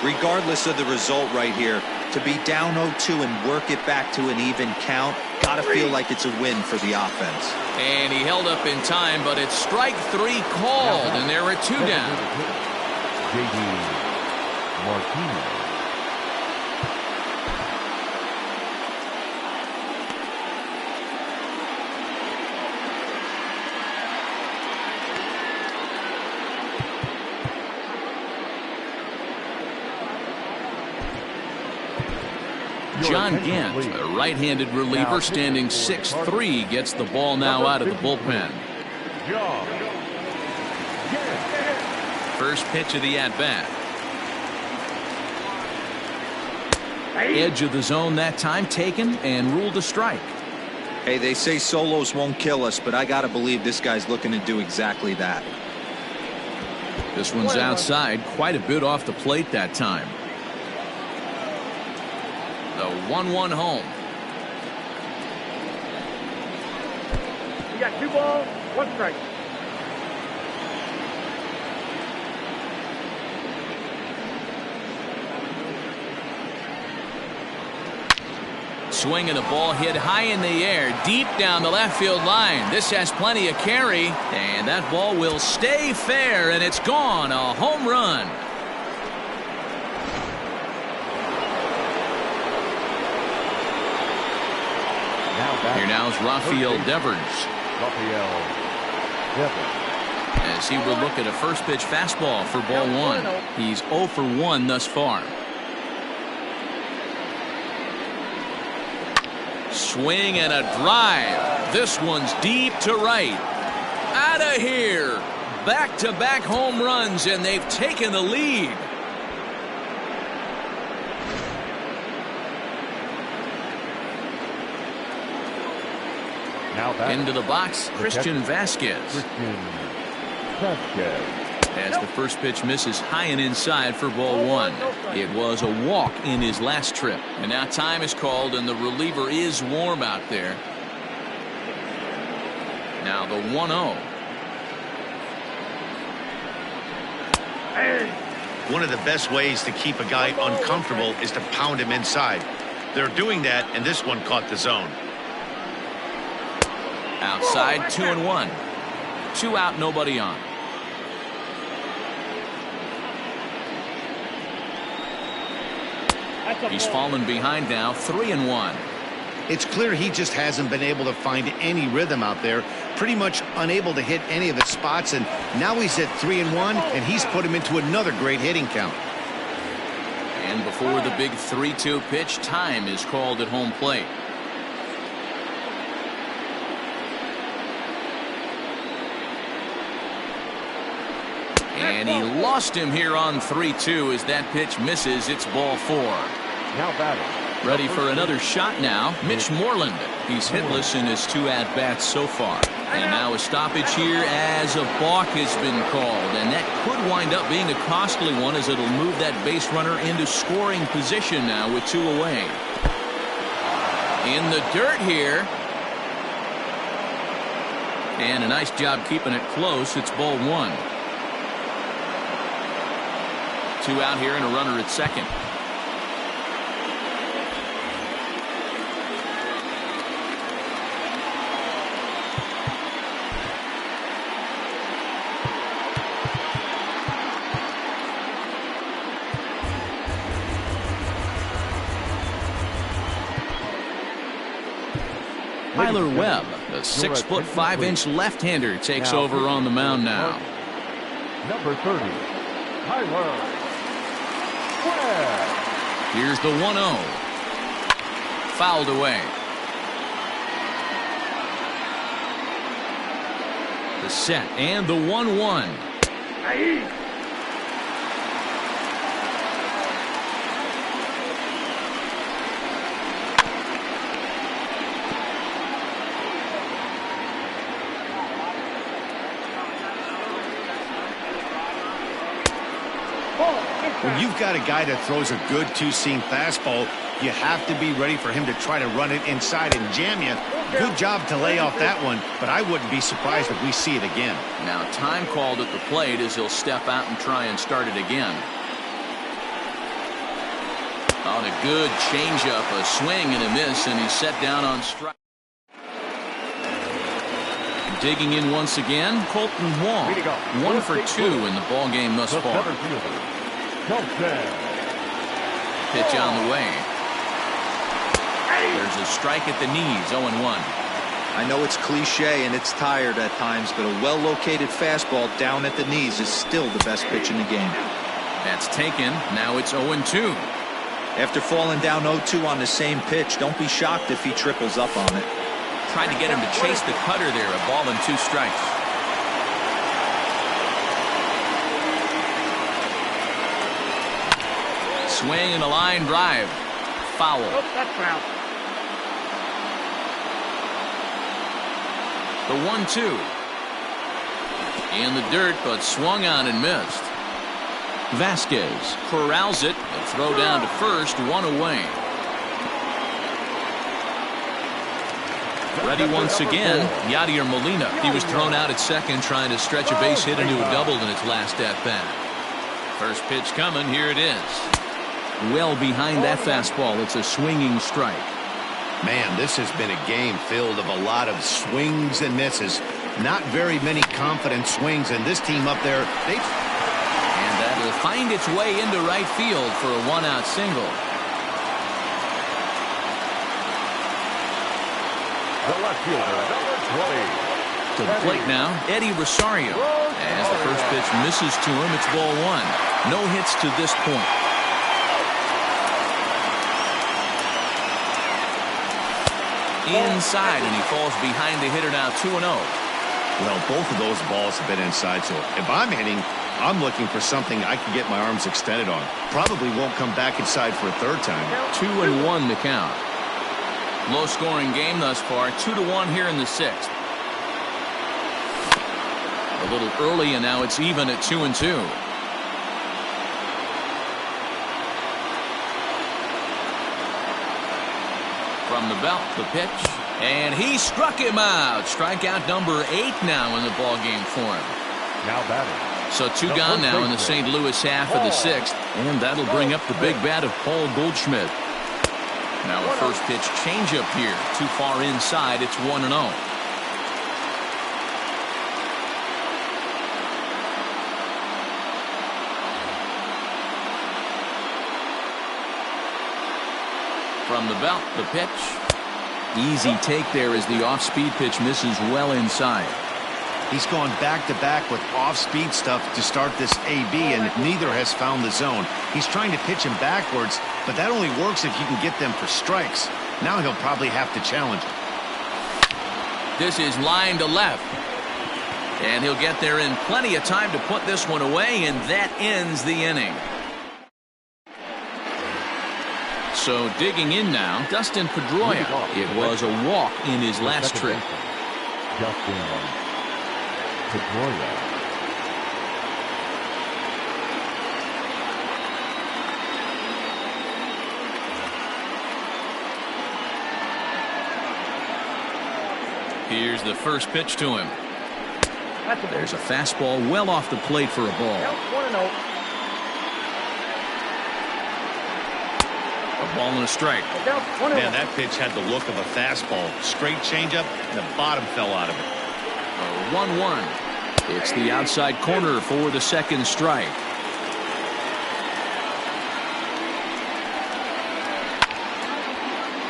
Regardless of the result right here, to be down 0-2 and work it back to an even count, gotta feel like it's a win for the offense. And he held up in time, but it's strike 3 called, and there are 2 down. J.D. Martinez. John Gant, a right-handed reliever standing 6'3", gets the ball now out of the bullpen. First pitch of the at-bat. Edge of the zone that time taken and ruled a strike. Hey, they say solos won't kill us, but I gotta believe this guy's looking to do exactly that. This one's outside, quite a bit off the plate that time. The 1-1 home. You got 2 balls, 1 strike. Swinging the ball hit high in the air, deep down the left field line. This has plenty of carry, and that ball will stay fair, and it's gone. A home run. Here now is Rafael Devers. As he will look at a first pitch fastball for ball 1. He's 0 for 1 thus far. Swing and a drive. This one's deep to right. Out of here. Back-to-back home runs, and they've taken the lead. Into the box, Christian Vasquez. As the first pitch misses high and inside for ball 1. It was a walk in his last trip. And now time is called, and the reliever is warm out there. Now the 1-0. One of the best ways to keep a guy uncomfortable is to pound him inside. They're doing that, and this one caught the zone. Outside, 2-1. 2 out, nobody on. He's fallen behind now, 3-1. It's clear he just hasn't been able to find any rhythm out there. Pretty much unable to hit any of his spots, and now he's at 3-1, and he's put him into another great hitting count. And before the big 3-2 pitch, time is called at home plate. And he lost him here on 3-2 as that pitch misses. It's ball 4. Now batting. Ready for another shot now, Mitch Moreland. He's hitless in his 2 at-bats so far. And now a stoppage here as a balk has been called. And that could wind up being a costly one, as it'll move that base runner into scoring position now with 2 away. In the dirt here. And a nice job keeping it close. It's ball 1. 2 out here and a runner at second. Tyler Webb, the 6'5" left-hander, takes over on the mound now. Number 30, Tyler Webb. Here's the 1-0. Fouled away. The set and the 1-1. When you've got a guy that throws a good two-seam fastball, you have to be ready for him to try to run it inside and jam you. Good job to lay off that one, but I wouldn't be surprised if we see it again. Now time called at the plate as he'll step out and try and start it again. On a good changeup, a swing and a miss, and he's set down on strike. Digging in once again, Colton Wong. 1 for 2 in the ball game thus far. Pitch on the way. There's a strike at the knees, 0-1. I know it's cliche and it's tired at times, but a well-located fastball down at the knees is still the best pitch in the game. That's taken. Now it's 0-2. After falling down 0-2 on the same pitch, don't be shocked if he triples up on it. Tried to get him to chase the cutter there. A ball and 2 strikes. Swing and a line drive. Foul. Oh, that's foul. The 1-2. In the dirt, but swung on and missed. Vasquez corrals it. A throw down to first, 1 away. Ready once again, Yadier Molina. He was thrown out at second trying to stretch a base hit into a double in its last at-bat. First pitch coming, here it is. Well behind that fastball, it's a swinging strike. Man, this has been a game filled of a lot of swings and misses. Not very many confident swings, and this team up there, and that'll find its way into right field for a 1-out single. The left fielder, number 20. To the plate now, Eddie Rosario. As the first pitch misses to him, it's ball 1. No hits to this point. Inside, and he falls behind the hitter now, 2-0. well, both of those balls have been inside, so if I'm hitting, I'm looking for something I can get my arms extended on. Probably won't come back inside for a third time. 2-1 the count. Low scoring game thus far, 2-1 here in the 6th. A little early, and now it's even at 2-2. From the belt, the pitch, and he struck him out. Strikeout number 8 now in the ball game for him. Now batting. So 2 gone now in the St. Louis half of the 6th, and that'll bring up the big bat of Paul Goldschmidt. Now a first pitch changeup here, too far inside. It's 1-0. From the belt, the pitch. Easy take there as the off-speed pitch misses well inside. He's gone back-to-back with off-speed stuff to start this AB, and neither has found the zone. He's trying to pitch him backwards, but that only works if you can get them for strikes. Now he'll probably have to challenge him. This is line to left. And he'll get there in plenty of time to put this one away, and that ends the inning. So digging in now, Dustin Pedroia. It was a walk in his last trip. Dustin Pedroia. Here's the first pitch to him. There's a fastball well off the plate for a ball. 1-0. A ball and a strike. Man, that pitch had the look of a fastball. Straight changeup, and the bottom fell out of it. 1-1. It's the outside corner for the second strike.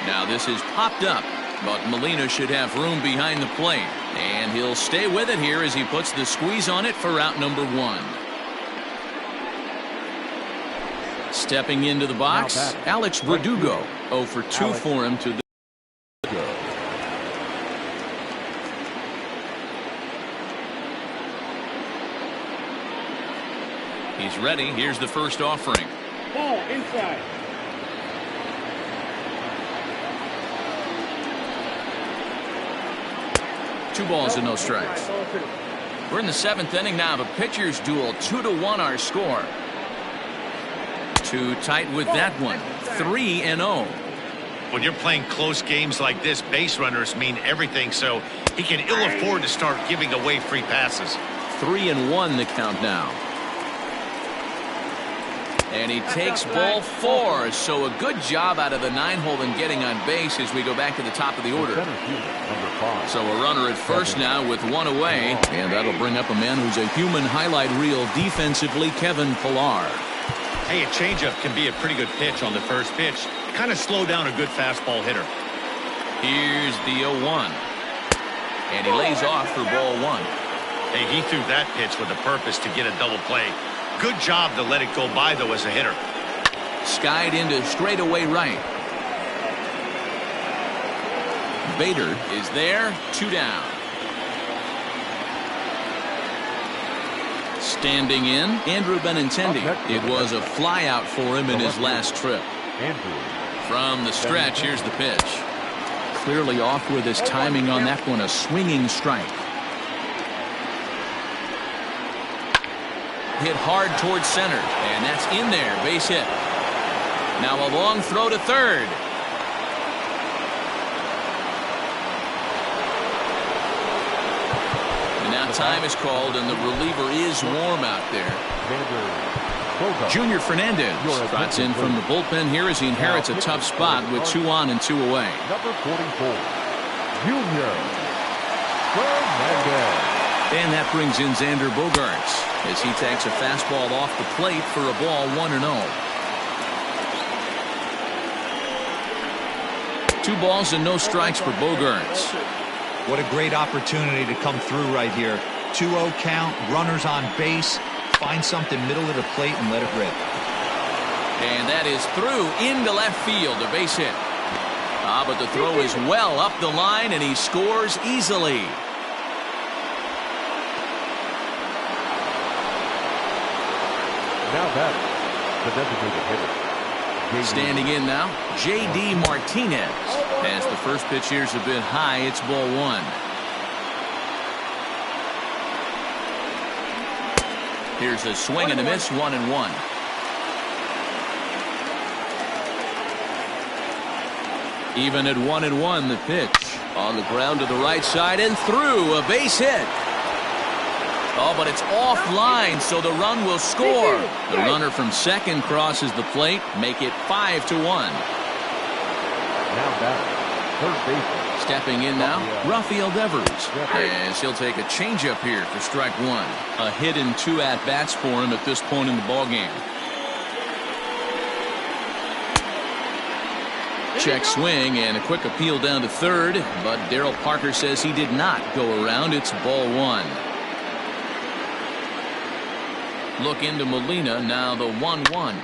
Now this is popped up, but Molina should have room behind the plate. And he'll stay with it here as he puts the squeeze on it for out number 1. Stepping into the box, Alex Verdugo. 0 for 2 for him to the. He's ready. Here's the first offering. Ball inside. Two balls and no strikes. We're in the 7th inning now of a pitcher's duel. 2-1 our score. Too tight with that one. 3-0. When you're playing close games like this, base runners mean everything, so he can ill afford to start giving away free passes. 3-1 the count now. And he takes ball 4. So a good job out of the 9-hole in getting on base as we go back to the top of the order. So a runner at first now with one away. And that'll bring up a man who's a human highlight reel defensively, Kevin Pillar. Hey, a changeup can be a pretty good pitch on the first pitch. Kind of slow down a good fastball hitter. Here's the 0-1. And he lays off for ball 1. Hey, he threw that pitch with a purpose to get a double play. Good job to let it go by, though, as a hitter. Skied into straightaway right. Bader is there. 2 down. Standing in, Andrew Benintendi. It was a flyout for him in his last trip. From the stretch, here's the pitch. Clearly off with his timing on that one. A swinging strike. Hit hard towards center, and that's in there. Base hit. Now a long throw to third. And now time is called, and the reliever is warm out there. Junior Fernandez trots in from the bullpen here as he inherits a tough spot with 2 on and 2 away. Number 44, Junior Fernandez. And that brings in Xander Bogaerts as he takes a fastball off the plate for a ball 1-0. 2 balls and no strikes for Bogaerts. What a great opportunity to come through right here. 2-0 count, runners on base. Find something middle of the plate and let it rip. And that is through into left field, a base hit. But the throw is well up the line, and he scores easily. Now that the designated hitter. Standing in now, J.D. Martinez. As the first pitch here's a bit high, it's ball 1. Here's a swing and a miss, 1-1. Even at 1-1, the pitch on the ground to the right side and through, a base hit. Oh, but it's offline, so the run will score. The runner from second crosses the plate, make it 5-1. Now back, third baseman. Stepping in now, Rafael Devers, as he'll take a changeup here for strike 1. A hit and 2 at-bats for him at this point in the ballgame. Check swing and a quick appeal down to third, but Darryl Parker says he did not go around. It's ball 1. Look into Molina, now the 1-1.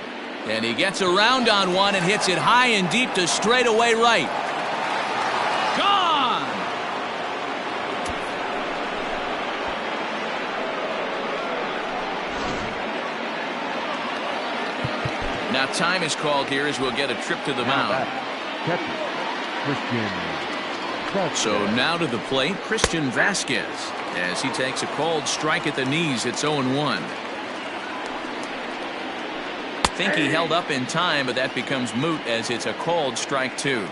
And he gets around on one and hits it high and deep to straightaway right. Gone! Now time is called here as we'll get a trip to the mound. So now to the plate, Christian Vasquez, as he takes a called strike at the knees. It's 0-1. Think he held up in time, but that becomes moot as it's a called strike 2.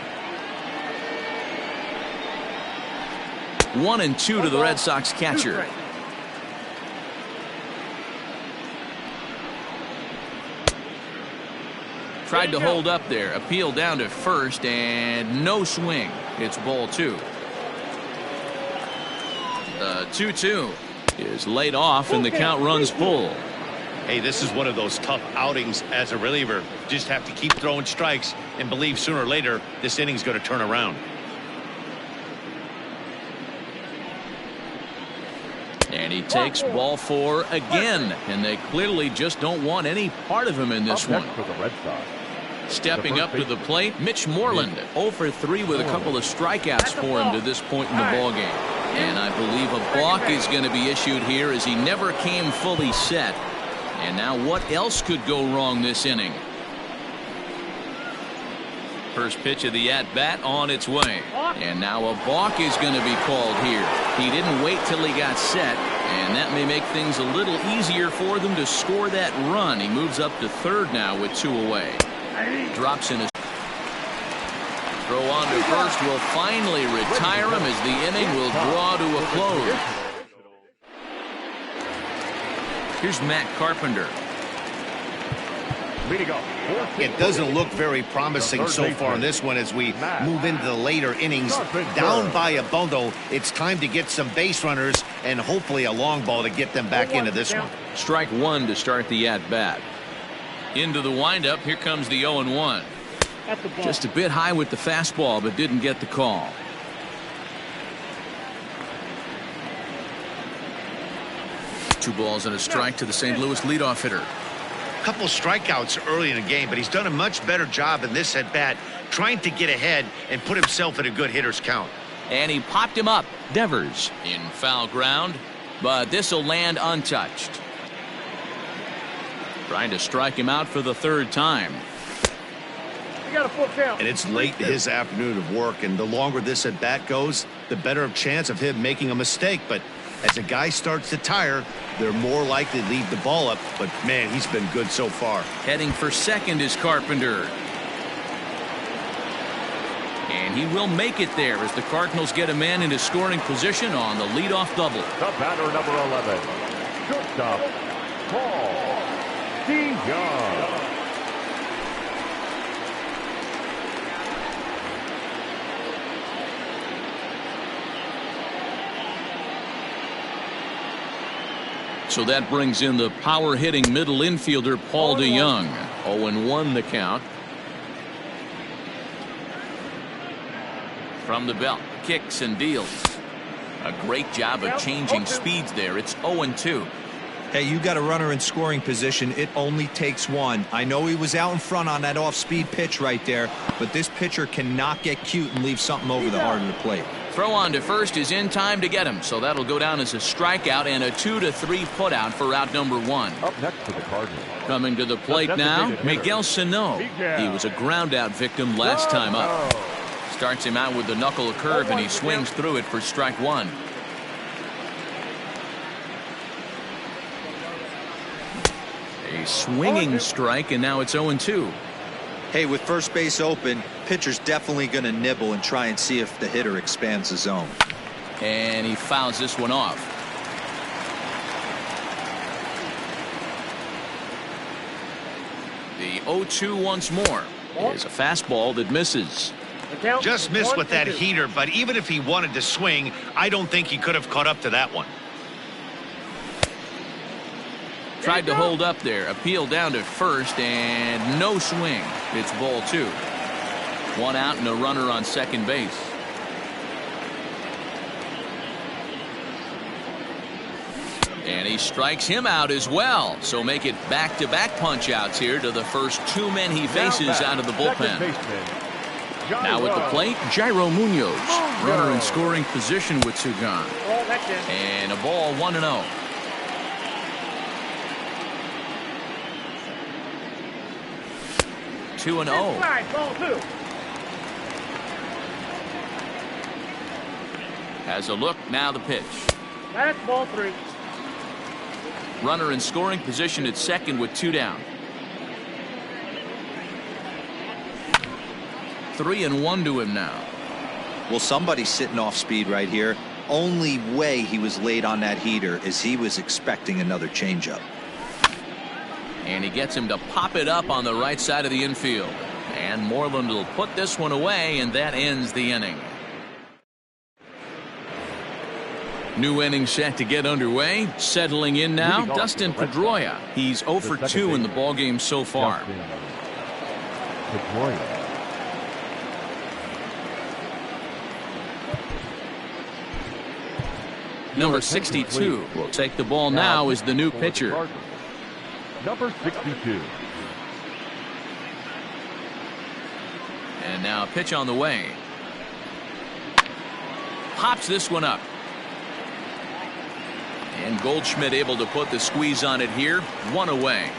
1-2 to the Red Sox catcher. Tried to hold up there, appeal down to first, and no swing. It's ball 2. The 2-2 is laid off, and the count runs full. Hey, this is one of those tough outings as a reliever. Just have to keep throwing strikes and believe sooner or later this inning's going to turn around. And he takes ball 4 again, and they clearly just don't want any part of him in this one. For the Red Sox. Stepping up to the plate, Mitch Moreland, 0 for 3 with a couple of strikeouts for him to this point in the ballgame. And I believe a balk is going to be issued here as he never came fully set. And now what else could go wrong this inning? First pitch of the at-bat on its way. And now a balk is going to be called here. He didn't wait till he got set. And that may make things a little easier for them to score that run. He moves up to third now with 2 away. Drops in his throw on to first will finally retire him as the inning will draw to a close. Here's Matt Carpenter. It doesn't look very promising so far in this one as we move into the later innings. Down by a bundle, it's time to get some base runners and hopefully a long ball to get them back into this one. Strike 1 to start the at-bat. Into the windup, here comes the 0-1. Just a bit high with the fastball, but didn't get the call. Two balls and a strike to the St. Louis leadoff hitter. Couple strikeouts early in the game, but he's done a much better job in this at-bat trying to get ahead and put himself in a good hitter's count. And he popped him up. Devers in foul ground, but this will land untouched. Trying to strike him out for the 3rd time. We got a full count. And it's late in his afternoon of work, and the longer this at-bat goes, the better of chance of him making a mistake. But as a guy starts to tire, they're more likely to leave the ball up. But, man, he's been good so far. Heading for second is Carpenter. And he will make it there as the Cardinals get a man into scoring position on the leadoff double. The batter, number 11, shortstop, Paul Young. So that brings in the power-hitting middle infielder Paul DeYoung. 0-1 the count. From the belt, kicks and deals. A great job of changing speeds there. It's 0-2. Hey, you got a runner in scoring position. It only takes one. I know he was out in front on that off-speed pitch right there, but this pitcher cannot get cute and leave something over the heart of the plate. Throw on to first is in time to get him, so that'll go down as a strikeout and a 2-3 putout for out number 1. Up next for the Cardinals. Coming to the plate now, Miguel Sano. He was a ground-out victim last time up. Starts him out with the knuckle curve, and he swings through it for strike 1. A swinging strike, and now it's 0-2. Hey, with first base open, pitcher's definitely going to nibble and try and see if the hitter expands the zone. And he fouls this one off. The 0-2 once more is a fastball that misses. Just missed with that heater, but even if he wanted to swing, I don't think he could have caught up to that one. Tried to hold up there, appeal down to first, and no swing. It's ball 2. 1 out and a runner on second base. And he strikes him out as well. So make it back-to-back punch-outs here to the first 2 men he faces out of the bullpen. Now at the plate, Jairo Munoz. Runner in scoring position with 2 gone. And a ball 1-0. Two and 0. Ball 2. Has a look, now the pitch. That's ball 3. Runner in scoring position at second with 2 down. 3-1 to him now. Well, somebody's sitting off speed right here. Only way he was late on that heater is he was expecting another changeup. And he gets him to pop it up on the right side of the infield. And Moreland will put this one away, and that ends the inning. New inning set to get underway. Settling in now, Dustin Pedroia. He's 0 for 2 in the ballgame so far. Number 62 will take the ball now as the new pitcher. Number 62. And now a pitch on the way. Pops this one up. And Goldschmidt able to put the squeeze on it here. 1 away.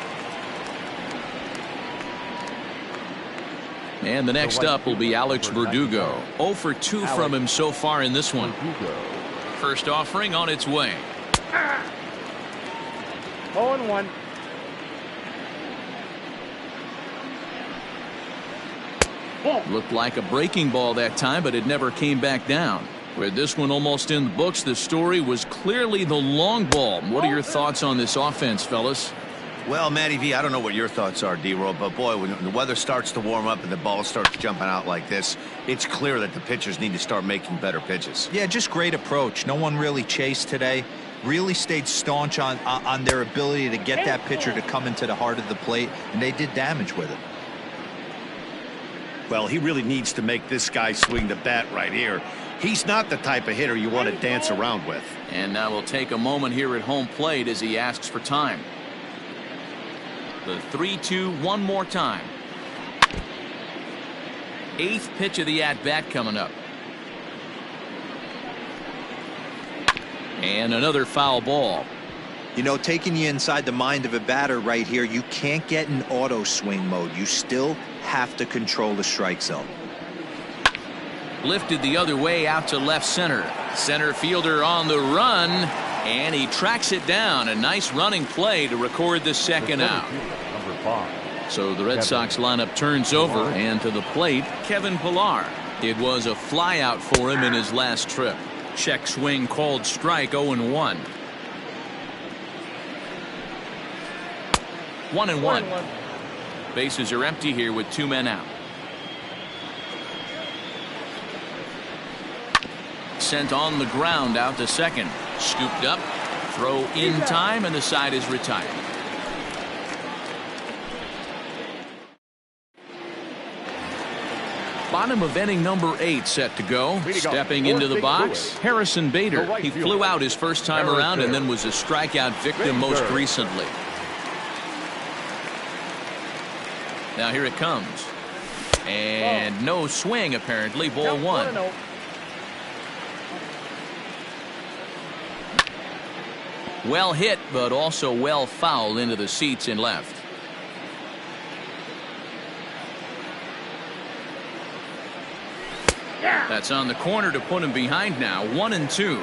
And the next up will be Alex Verdugo. 0 for 2 from him so far in this one. First offering on its way. 0-1. Looked like a breaking ball that time, but it never came back down. With this one almost in the books, the story was clearly the long ball. What are your thoughts on this offense, fellas? Well, Matty V, I don't know what your thoughts are, D-Roll, but boy, when the weather starts to warm up and the ball starts jumping out like this, it's clear that the pitchers need to start making better pitches. Yeah, just great approach. No one really chased today. Really stayed staunch on their ability to get that pitcher to come into the heart of the plate, and they did damage with it. Well, he really needs to make this guy swing the bat right here. He's not the type of hitter you want to dance around with. And now we'll take a moment here at home plate as he asks for time. The 3-2 one more time. 8th pitch of the at-bat coming up. And another foul ball. You know, taking you inside the mind of a batter right here, you can't get in auto swing mode. You still have to control the strike zone. Lifted the other way out to left center. Center fielder on the run, and he tracks it down. A nice running play to record the second out. Number 5. So the Red Sox lineup turns over, and to the plate, Kevin Pillar. It was a flyout for him in his last trip. Check swing called strike, 0-1. 1-1. Bases are empty here with 2 men out. Sent on the ground out to second. Scooped up. Throw in time, and the side is retired. Bottom of inning number 8 set to go. Stepping into the box, Harrison Bader. He flew out his first time around and then was a strikeout victim most recently. Now here it comes. And no swing apparently. Ball 1. Well hit, but also well fouled into the seats in left. That's on the corner to put him behind now. 1-2.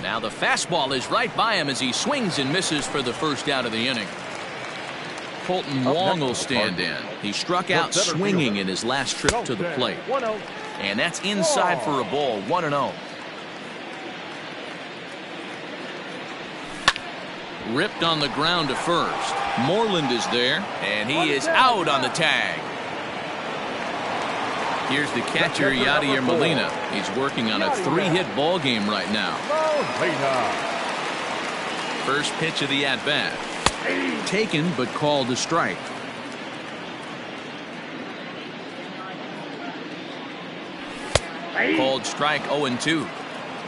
Now the fastball is right by him as he swings and misses for the first out of the inning. Colton Wong will stand in. He struck out swinging in his last trip to the plate. And that's inside for a ball. 1-0. Ripped on the ground to first. Moreland is there, and he is out on the tag. Here's the catcher, Yadier Molina. He's working on a 3-hit ball game right now. First pitch of the at-bat. Taken, but called a strike. Called strike, 0-2.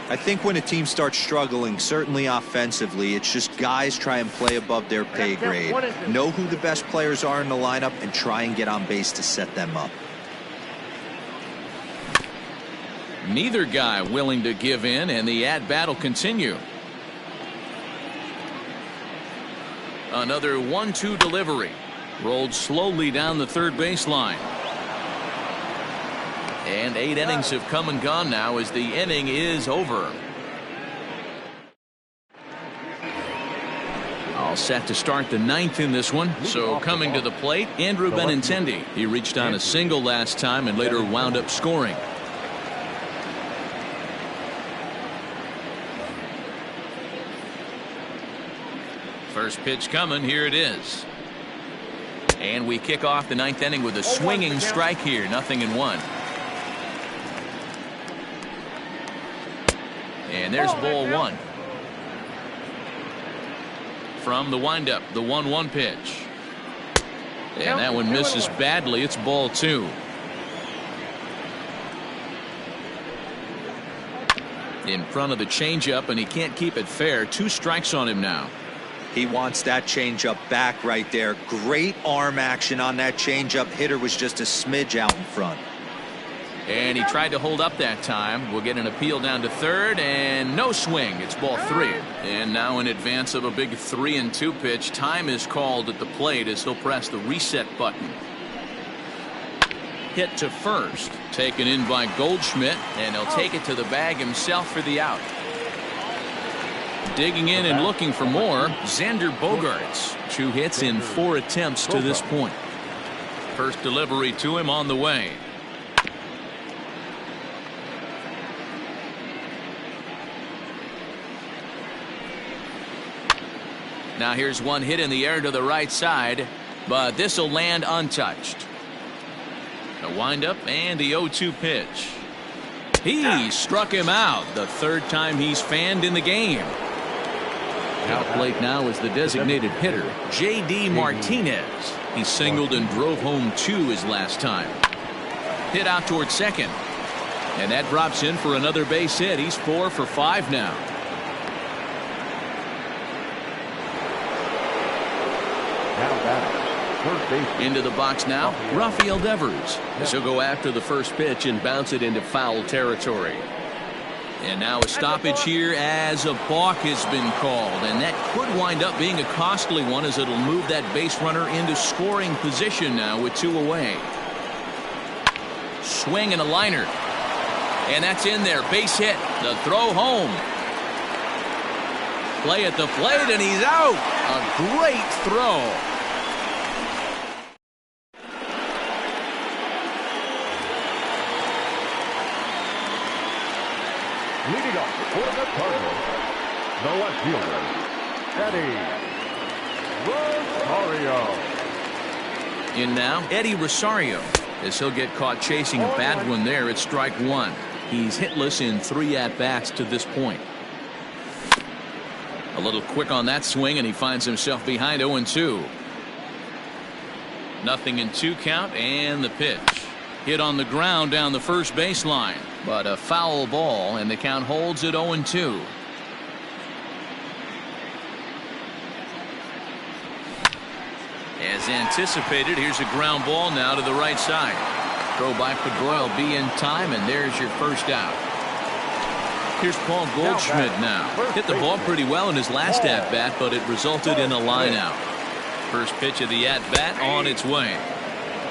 I think when a team starts struggling, certainly offensively, it's just guys try and play above their pay grade. Know who the best players are in the lineup and try and get on base to set them up. Neither guy willing to give in, and the at-bat will continue. Another 1-2 delivery. Rolled slowly down the third baseline. And 8 innings have come and gone now as the inning is over. All set to start the 9th in this one. So coming to the plate, Andrew Benintendi. He reached on a single last time and later wound up scoring. First pitch coming. Here it is. And we kick off the 9th inning with a swinging strike here. 0-1. And there's ball 1. From the windup, the 1-1 pitch. And that one misses badly. It's ball 2. In front of the changeup, and he can't keep it fair. 2 strikes on him now. He wants that changeup back right there. Great arm action on that changeup. Hitter was just a smidge out in front. And he tried to hold up that time. We'll get an appeal down to third, and no swing. It's ball 3. And now in advance of a big 3-2 pitch, time is called at the plate as he'll press the reset button. Hit to first. Taken in by Goldschmidt, and he'll take it to the bag himself for the out. Digging in and looking for more, Xander Bogaerts. 2 hits in 4 attempts to this point. First delivery to him on the way. Now here's one hit in the air to the right side, but this will land untouched. A windup and the 0-2 pitch. He struck him out, the 3rd time he's fanned in the game. At the plate now is the designated hitter, J.D. Martinez. He singled and drove home 2 his last time. Hit out towards second. And that drops in for another base hit. He's 4 for 5 now. Into the box now, Rafael Devers, as he'll go after the first pitch and bounce it into foul territory. And now a stoppage here as a balk has been called, and that could wind up being a costly one as it'll move that base runner into scoring position now with 2 away. Swing and a liner, and that's in there. Base hit. The throw home. Play at the plate, and he's out. A great throw. Leading off for the Cardinals, the left fielder, Eddie Rosario. In now, Eddie Rosario, as he'll get caught chasing a bad one there at strike 1. He's hitless in 3 at-bats to this point. A little quick on that swing, and he finds himself behind 0-2. 0-2 count, and the pitch. Hit on the ground down the first baseline, but a foul ball, and the count holds at 0-2. As anticipated, here's a ground ball now to the right side. Throw by Pedroia will be in time, and there's your first out. Here's Paul Goldschmidt now. Hit the ball pretty well in his last at-bat, but it resulted in a line out. First pitch of the at-bat on its way.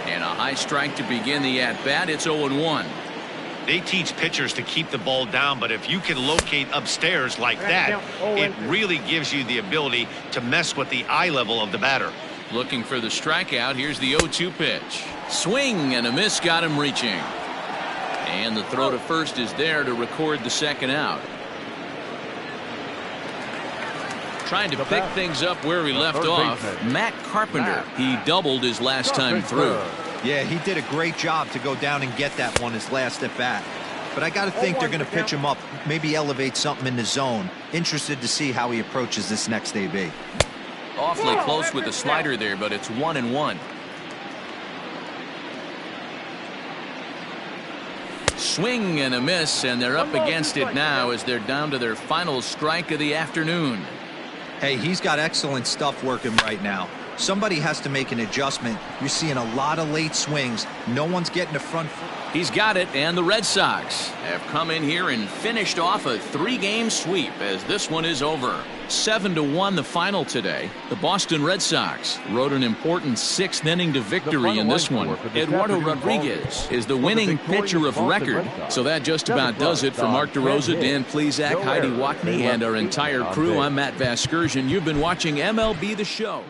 And a high strike to begin the at-bat. It's 0-1. They teach pitchers to keep the ball down, but if you can locate upstairs like that, it really gives you the ability to mess with the eye level of the batter. Looking for the strikeout. Here's the 0-2 pitch. Swing and a miss got him reaching. And the throw to first is there to record the second out. Trying to pick things up where he left off, Matt Carpenter. He doubled his last time through. Yeah, he did a great job to go down and get that one his last at bat. But I got to think they're going to pitch him up, maybe elevate something in the zone. Interested to see how he approaches this next AB. Awfully close with the slider there, but it's 1-1. Swing and a miss, and they're up against it now as they're down to their final strike of the afternoon. Hey, he's got excellent stuff working right now. Somebody has to make an adjustment. You're seeing a lot of late swings. No one's getting the front foot. He's got it, and the Red Sox have come in here and finished off a 3-game sweep as this one is over. 7-1 the final today. The Boston Red Sox rode an important 6th inning to victory in this one. Eduardo Rodriguez is the winning pitcher of record. So that just about does it for Mark DeRosa, Dan Plesac, Heidi Watney, and our entire crew. I'm Matt Vasgersian. You've been watching MLB The Show.